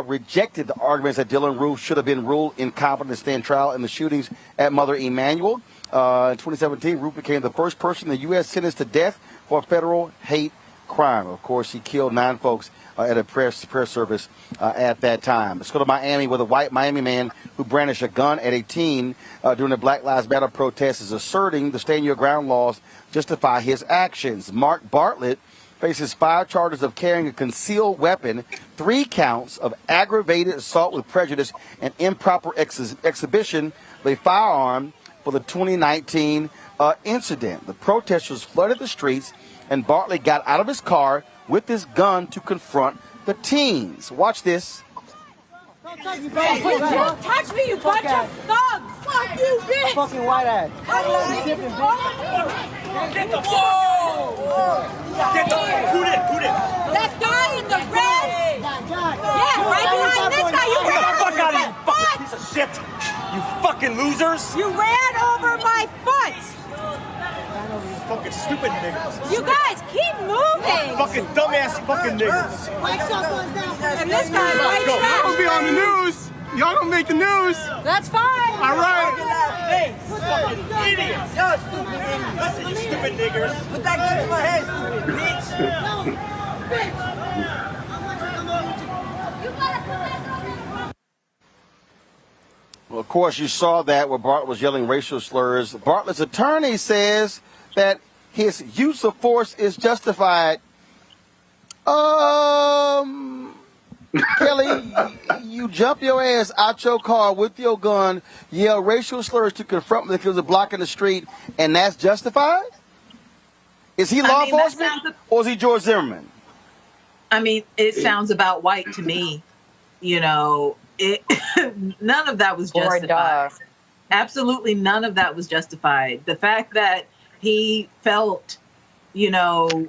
rejected the arguments that Dylann Roof should have been ruled incompetent to stand trial in the shootings at Mother Emanuel. In 2017, Roof became the first person in the U.S. sentenced to death for a federal hate crime. Of course, he killed 9 folks at a prayer service at that time. Let's go to Miami, where the white Miami man who brandished a gun at a teen during the Black Lives Matter protest is asserting the stand your ground laws justify his actions. Mark Bartlett faces 5 charges of carrying a concealed weapon, 3 counts of aggravated assault with prejudice, and improper exhibition of a firearm for the 2019 incident. The protesters flooded the streets, and Bartlett got out of his car with his gun to confront the teens. Watch this.
Don't touch me, don't touch me, you bunch of thugs! Fuck you, bitch! Fucking white ass. Get the whoa! Get the who did? That guy in the red? Yeah, right behind this guy. You ran over
Fuck out of
my
here, you fucking piece of shit! You fucking losers!
You ran over my foot!
Fucking stupid niggas.
You guys keep moving.
Fucking dumbass fucking niggas.
And this guy right
Y'all
trash.
gonna be on the news. Y'all gonna make the news.
That's fine.
All right.
Hey,
fucking idiots. Y'all stupid niggas. Listen, you stupid niggers. Put that gun to my head, stupid bitch.
Well, of course, you saw that where Bartlett was yelling racial slurs. Bartlett's attorney says that his use of force is justified. Kelly, you jump your ass out your car with your gun, yell racial slurs to confront the kids blocking the street, and that's justified? Is he law enforcement or is he George Zimmerman?
I mean, it sounds about white to me. You know, none of that was justified. Absolutely none of that was justified. The fact that he felt, you know,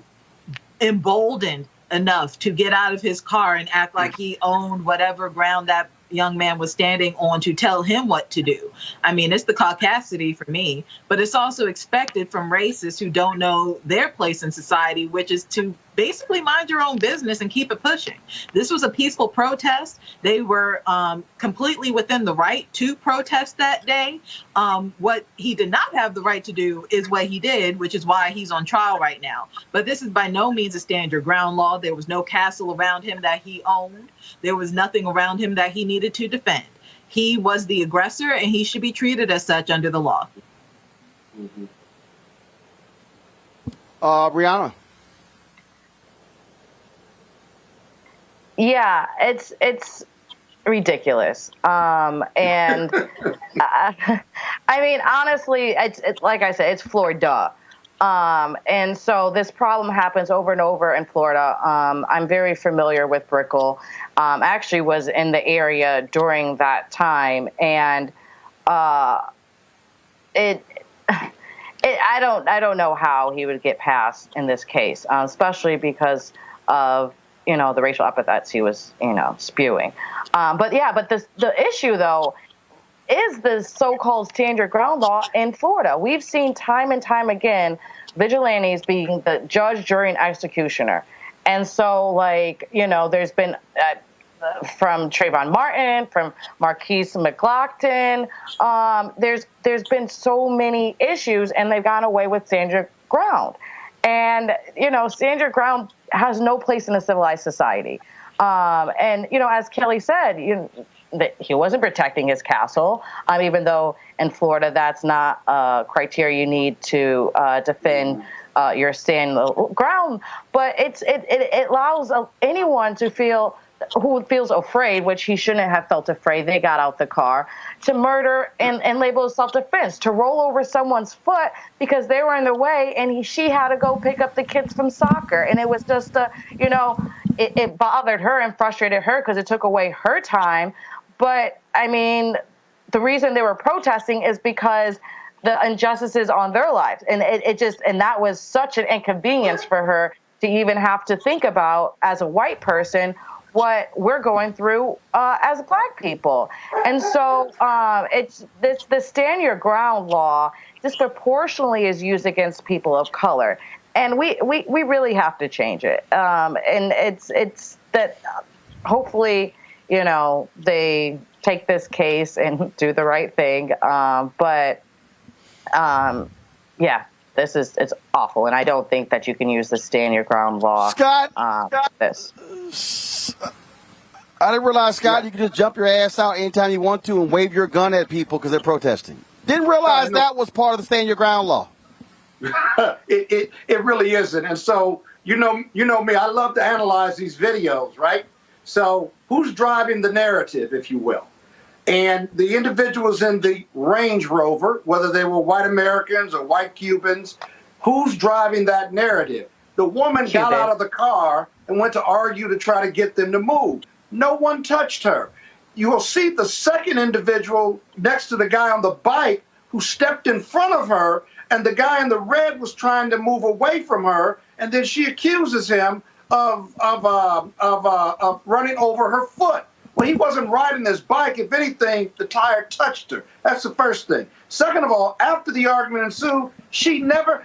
emboldened enough to get out of his car and act like he owned whatever ground that young man was standing on to tell him what to do. I mean, it's the caucasity for me, but it's also expected from racists who don't know their place in society, which is to basically mind your own business and keep it pushing. This was a peaceful protest. They were completely within the right to protest that day. What he did not have the right to do is what he did, which is why he's on trial right now. But this is by no means a stand your ground law. There was no castle around him that he owned. There was nothing around him that he needed to defend. He was the aggressor, and he should be treated as such under the law.
Brianna.
Yeah, it's ridiculous. And I mean, honestly, it's like I said, it's Florida. And so this problem happens over and over in Florida. I'm very familiar with Brickell. I actually was in the area during that time, and I don't know how he would get passed in this case, especially because of the racial epithets he was spewing. But the issue though is the so-called stand your ground law in Florida. We've seen time and time again vigilantes being the judge, jury, and executioner. And so, there's been from Trayvon Martin, from Marquise McLaughlin, there's been so many issues, and they've gone away with stand your ground. And, stand your ground has no place in a civilized society. And, as Kelly said, he wasn't protecting his castle, even though in Florida that's not a criteria you need to defend your stand ground. But it allows anyone to feel who feels afraid, which he shouldn't have felt afraid. They got out the car to murder and label as self-defense, to roll over someone's foot because they were in the way, and she had to go pick up the kids from soccer. And it was just, it bothered her and frustrated her because it took away her time. But I mean, the reason they were protesting is because the injustices on their lives, and and that was such an inconvenience for her to even have to think about as a white person what we're going through as Black people. And so it's the stand your ground law disproportionately is used against people of color. And we really have to change it. And it's that hopefully, they take this case and do the right thing. It's awful. And I don't think that you can use the stand your ground law.
Scott, I didn't realize, Scott, you could just jump your ass out anytime you want to and wave your gun at people because they're protesting. Didn't realize that was part of the stand your ground law.
It really isn't. And so, you know me, I love to analyze these videos, right? So who's driving the narrative, if you will? And the individuals in the Range Rover, whether they were white Americans or white Cubans, who's driving that narrative? The woman got out of the car and went to argue to try to get them to move. No one touched her. You will see the second individual next to the guy on the bike who stepped in front of her, and the guy in the red was trying to move away from her, and then she accuses him of running over her foot. Well, he wasn't riding his bike. If anything, the tire touched her. That's the first thing. Second of all, after the argument ensued,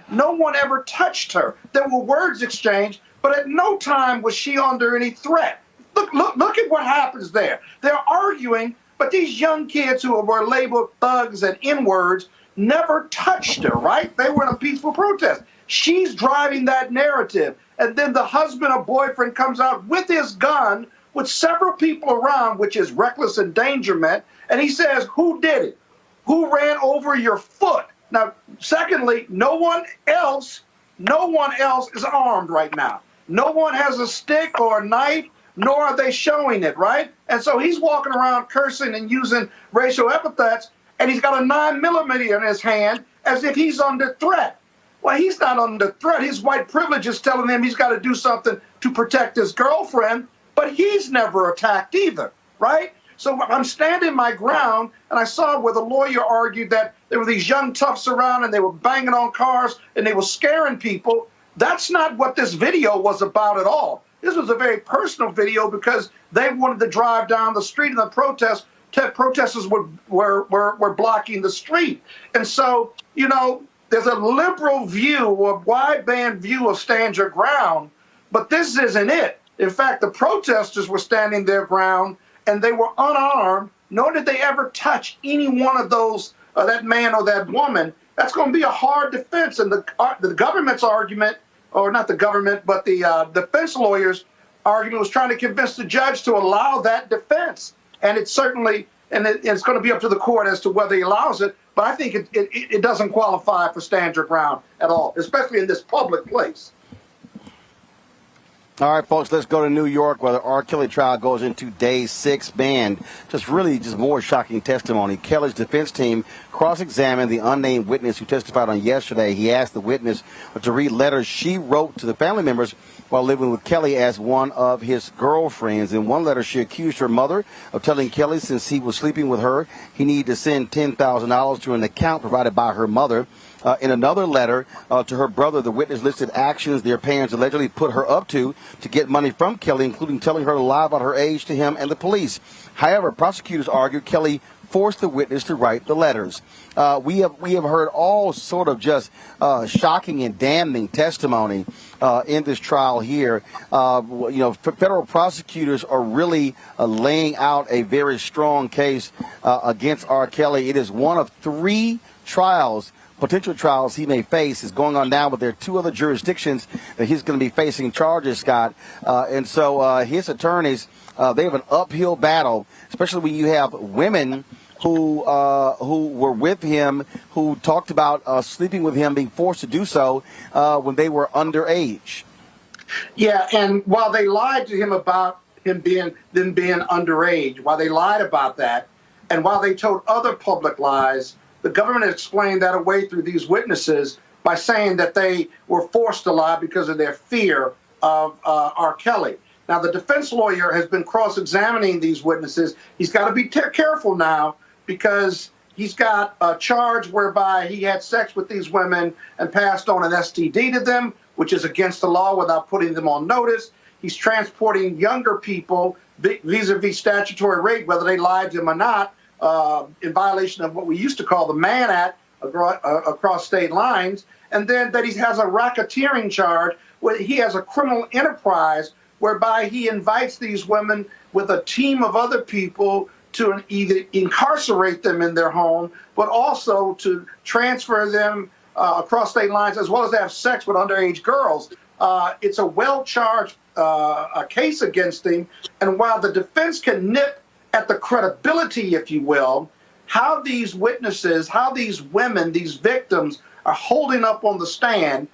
no one ever touched her. There were words exchanged, but at no time was she under any threat. Look at what happens there. They're arguing, but these young kids who were labeled thugs and N-words never touched her, right? They were in a peaceful protest. She's driving that narrative. And then the husband or boyfriend comes out with his gun with several people around, which is reckless endangerment, and he says, who did it? Who ran over your foot? Now, secondly, no one else is armed right now. No one has a stick or a knife, nor are they showing it, right? And so he's walking around cursing and using racial epithets, and he's got a 9mm in his hand as if he's under threat. Well, he's not under threat. His white privilege is telling him he's got to do something to protect his girlfriend, but he's never attacked either, right? So I'm standing my ground, and I saw where the lawyer argued that there were these young toughs around, and they were banging on cars, and they were scaring people. That's not what this video was about at all. This was a very personal video because they wanted to drive down the street in the protest. Protesters were blocking the street. And so, there's a liberal view, a wideband view of stand your ground, but this isn't it. In fact, the protesters were standing their ground, and they were unarmed, nor did they ever touch any one of those, that man or that woman. That's going to be a hard defense. And the government's argument, or not the government, but the defense lawyers' argument was trying to convince the judge to allow that defense. And it's certainly, it's going to be up to the court as to whether he allows it, but I think it doesn't qualify for stand your ground at all, especially in this public place.
All right, folks, let's go to New York where the R. Kelly trial goes into day 6. Man, just more shocking testimony. Kelly's defense team cross-examined the unnamed witness who testified on yesterday. He asked the witness to read letters she wrote to the family members while living with Kelly as one of his girlfriends. In one letter, she accused her mother of telling Kelly since he was sleeping with her, he needed to send $10,000 to an account provided by her mother. In another letter to her brother, the witness listed actions their parents allegedly put her up to get money from Kelly, including telling her to lie about her age to him and the police. However, prosecutors argued Kelly forced the witness to write the letters. We have heard all sort of just shocking and damning testimony in this trial here. Federal prosecutors are really laying out a very strong case against R. Kelly. It is one of 3 trials potential trials he may face is going on now, but there are 2 other jurisdictions that he's going to be facing charges, Scott. And so his attorneys, they have an uphill battle, especially when you have women who were with him, who talked about sleeping with him, being forced to do so when they were underage.
Yeah, and while they lied to him about them being underage, while they lied about that, and while they told other public lies, the government explained that away through these witnesses by saying that they were forced to lie because of their fear of R. Kelly. Now, the defense lawyer has been cross-examining these witnesses. He's got to be careful now because he's got a charge whereby he had sex with these women and passed on an STD to them, which is against the law without putting them on notice. He's transporting younger people vis-a-vis statutory rape, whether they lied to him or not, in violation of what we used to call the Mann Act across state lines. And then that he has a racketeering charge where he has a criminal enterprise whereby he invites these women with a team of other people to either incarcerate them in their home, but also to transfer them across state lines, as well as to have sex with underage girls. It's a well-charged case against him. And while the defense can nip at the credibility, if you will, how these witnesses, how these women, these victims are holding up on the stand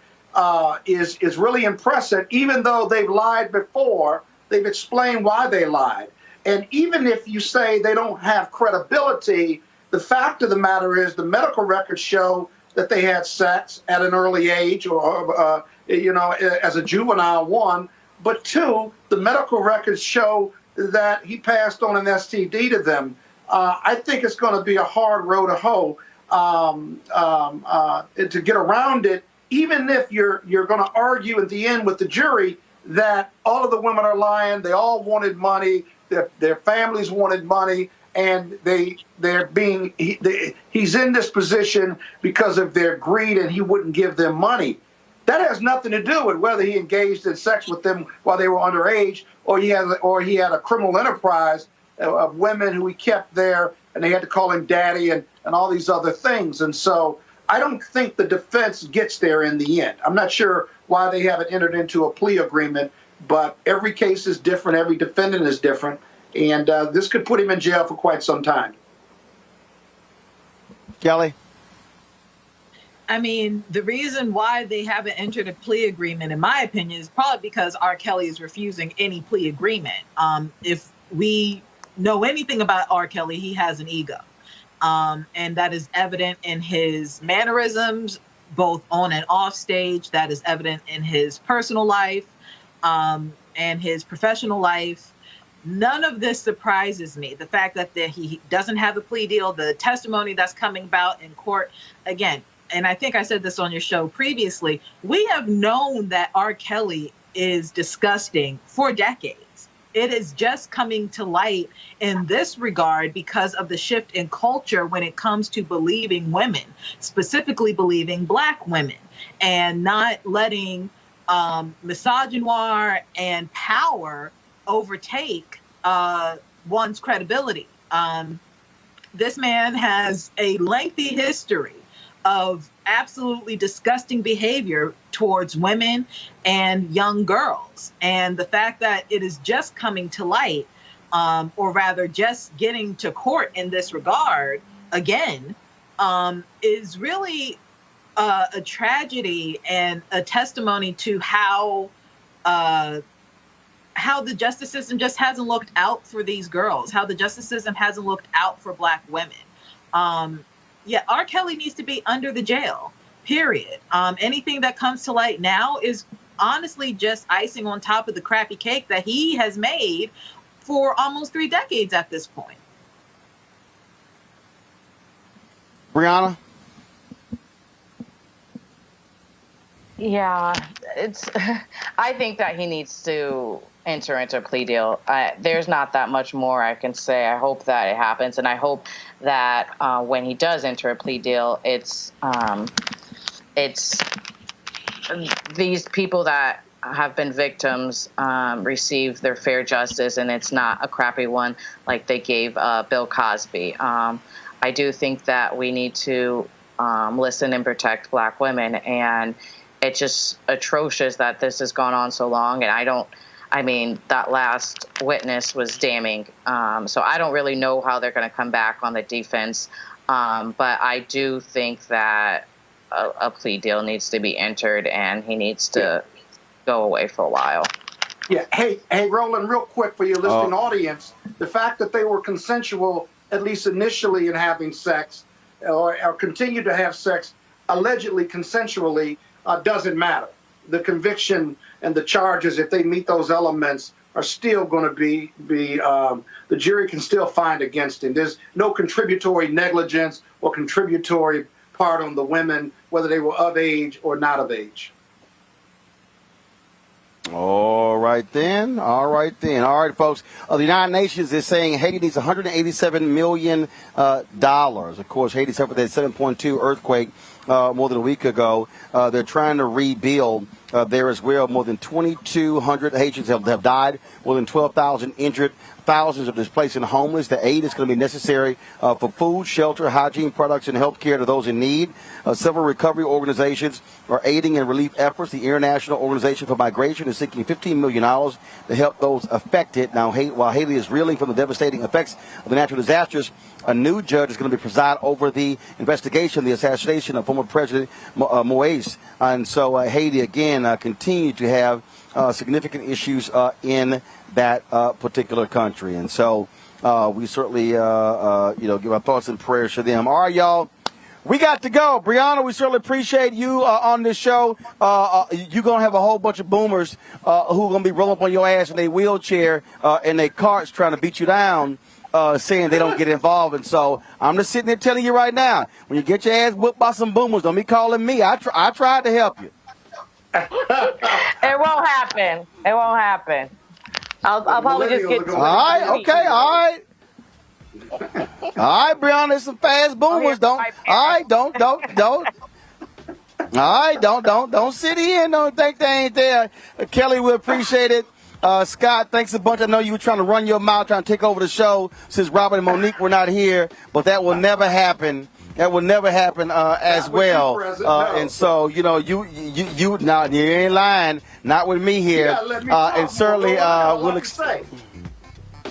is really impressive. Even though they've lied before, they've explained why they lied. And even if you say they don't have credibility, the fact of the matter is the medical records show that they had sex at an early age, or as a juvenile, 1. But 2, the medical records show that he passed on an STD to them. I think it's going to be a hard road to hoe to get around it, even if you're going to argue at the end with the jury that all of the women are lying, they all wanted money, their families wanted money, and he's in this position because of their greed and he wouldn't give them money. That has nothing to do with whether he engaged in sex with them while they were underage, or he had a criminal enterprise of women who he kept there, and they had to call him daddy and all these other things. And so I don't think the defense gets there in the end. I'm not sure why they haven't entered into a plea agreement, but every case is different, every defendant is different, and this could put him in jail for quite some time.
Kelly?
I mean, the reason why they haven't entered a plea agreement, in my opinion, is probably because R. Kelly is refusing any plea agreement. If we know anything about R. Kelly, he has an ego. And that is evident in his mannerisms, both on and off stage. That is evident in his personal life and his professional life. None of this surprises me. The fact that he doesn't have a plea deal, the testimony that's coming about in court, again, and I think I said this on your show previously, we have known that R. Kelly is disgusting for decades. It is just coming to light in this regard because of the shift in culture when it comes to believing women, specifically believing Black women, and not letting misogynoir and power overtake one's credibility. This man has a lengthy history of absolutely disgusting behavior towards women and young girls. And the fact that it is just coming to light, or rather just getting to court in this regard again, is really a tragedy and a testimony to how the justice system just hasn't looked out for these girls, how the justice system hasn't looked out for Black women. Yeah, R. Kelly needs to be under the jail, period. Anything that comes to light now is honestly just icing on top of the crappy cake that he has made for almost 3 decades at this point.
Brianna?
Yeah, I think that he needs to enter into a plea deal. There's not that much more I can say. I hope that it happens, and I hope that when he does enter a plea deal, it's these people that have been victims receive their fair justice, and it's not a crappy one like they gave Bill Cosby. I do think that we need to listen and protect Black women. And it's just atrocious that this has gone on so long. And that last witness was damning. So I don't really know how they're going to come back on the defense. But I do think that a plea deal needs to be entered, and he needs to go away for a while.
Yeah. Hey, Roland, real quick for your listening audience, the fact that they were consensual, at least initially, in having sex or continue to have sex, allegedly consensually, doesn't matter. The conviction and the charges, if they meet those elements, are still going to be the jury can still find against him. There's no contributory negligence or contributory part on the women, whether they were of age or not of age.
All right, folks. The United Nations is saying Haiti needs $187 million. Of course, Haiti suffered that 7.2 earthquake more than a week ago. They're trying to rebuild there as well. More than 2,200 Haitians have died, more than 12,000 injured, thousands are displaced and homeless. The aid is going to be necessary for food, shelter, hygiene products, and health care to those in need. Several recovery organizations are aiding in relief efforts. The International Organization for Migration is seeking $15 million to help those affected. Now, while Haiti is reeling from the devastating effects of the natural disasters, a new judge is going to preside over the investigation of the assassination of former President Moise. And so Haiti, again, continue to have significant issues in that particular country. And so we certainly, give our thoughts and prayers to them. All right, y'all. We got to go. Brianna, we certainly appreciate you on this show. You're going to have a whole bunch of boomers who are going to be rolling up on your ass in their wheelchair and their carts trying to beat you down, saying they don't get involved. And so I'm just sitting there telling you right now, when you get your ass whooped by some boomers, don't be calling me. I tried to help you.
It won't happen. It won't happen. I'll probably just get...
All right, okay, all right. All right, Brianna, there's some fast boomers. Don't sit here and don't think they ain't there. Kelly, we appreciate it. Scott, thanks a bunch. I know you were trying to run your mouth, trying to take over the show since Robert and Monique were not here, but that will never happen. That will never happen as well. And so, you ain't lying. Not with me here. And certainly we'll
say.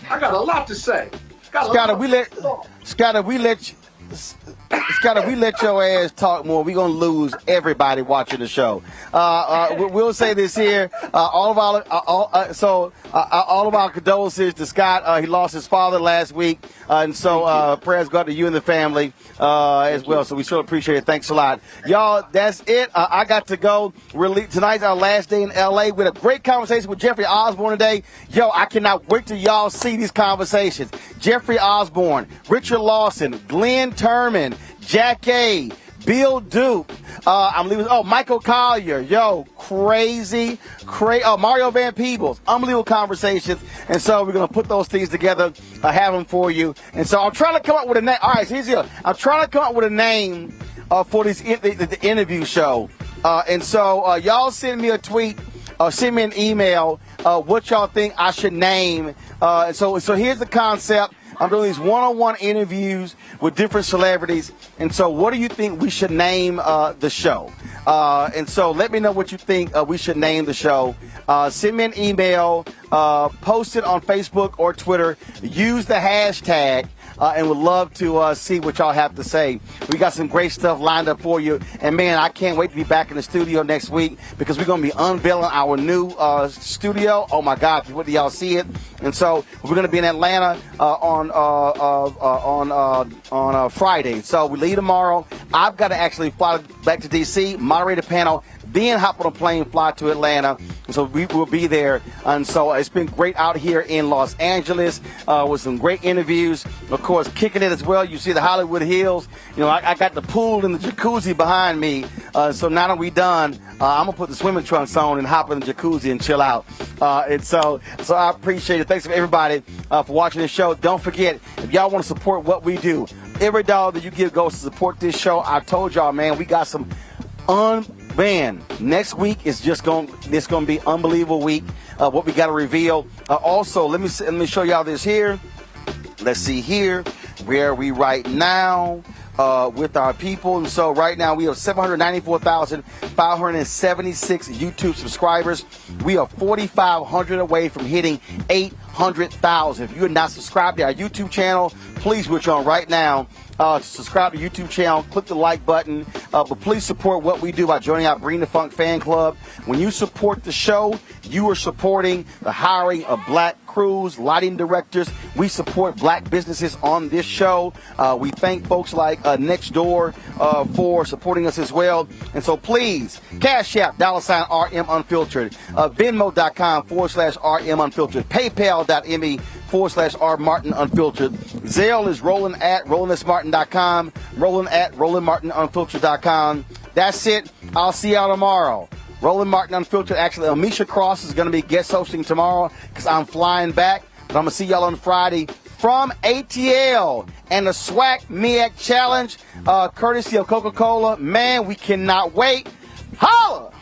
I got a lot to say.
Scotty, we let your ass talk more, we're going to lose everybody watching the show. We'll say this here. All of our condolences to Scott. He lost his father last week. And so prayers go out to you and the family as well. So we sure appreciate it. Thanks a lot. Y'all, that's it. I got to go. Tonight's our last day in L.A. We had a great conversation with Jeffrey Osborne today. Yo, I cannot wait till y'all see these conversations. Jeffrey Osborne, Richard Lawson, Glenn Turman, Jack A., Bill Duke, Michael Collier, crazy, Mario Van Peebles, unbelievable conversations. And so we're going to put those things together, have them for you. And so I'm trying to come up with a name. All right, so here's the deal. I'm trying to come up with a name for the interview show. And so y'all send me a tweet, send me an email, what y'all think I should name. So here's the concept. I'm doing these one-on-one interviews with different celebrities. And so what do you think we should name the show? And so let me know what you think we should name the show. Send me an email, post it on Facebook or Twitter. Use the hashtag. And would love to see what y'all have to say. We got some great stuff lined up for you. And, man, I can't wait to be back in the studio next week because we're going to be unveiling our new studio. Oh, my God. What do y'all see it? And so we're going to be in Atlanta on Friday. So we leave tomorrow. I've got to actually fly back to D.C., moderate a panel, then hop on a plane, fly to Atlanta. So we will be there. And so it's been great out here in Los Angeles with some great interviews. Of course, kicking it as well. You see the Hollywood Hills. I got the pool and the jacuzzi behind me. So now that we're done, I'm going to put the swimming trunks on and hop in the jacuzzi and chill out. And so I appreciate it. Thanks to everybody for watching this show. Don't forget, if y'all want to support what we do, every dollar that you give goes to support this show. I told y'all, man, we got some next week is just going to be unbelievable week. What we got to reveal. Also, let me show y'all this here. Let's see here. Where are we right now? with our people. And so right now we have 794,576 YouTube subscribers. We are 4,500 away from hitting 800,000. If you're not subscribed to our YouTube channel, please switch on right now. To subscribe to the YouTube channel, click the like button. But please support what we do by joining our Bring the Funk fan club. When you support the show, you are supporting the hiring of black crews, lighting directors. We support black businesses on this show. We thank folks like Nextdoor for supporting us as well. And so please, Cash App, $RM Unfiltered, Venmo.com/RM Unfiltered, PayPal.me/R Martin Unfiltered. Zelle is Roland at RolandSMartin.com, Roland at RolandMartinUnfiltered.com. That's it. I'll see y'all tomorrow. Roland Martin Unfiltered. Actually, Amisha Cross is going to be guest hosting tomorrow because I'm flying back. But I'm going to see y'all on Friday from ATL and the SWAC MEAC Challenge, courtesy of Coca-Cola. Man, we cannot wait. Holla!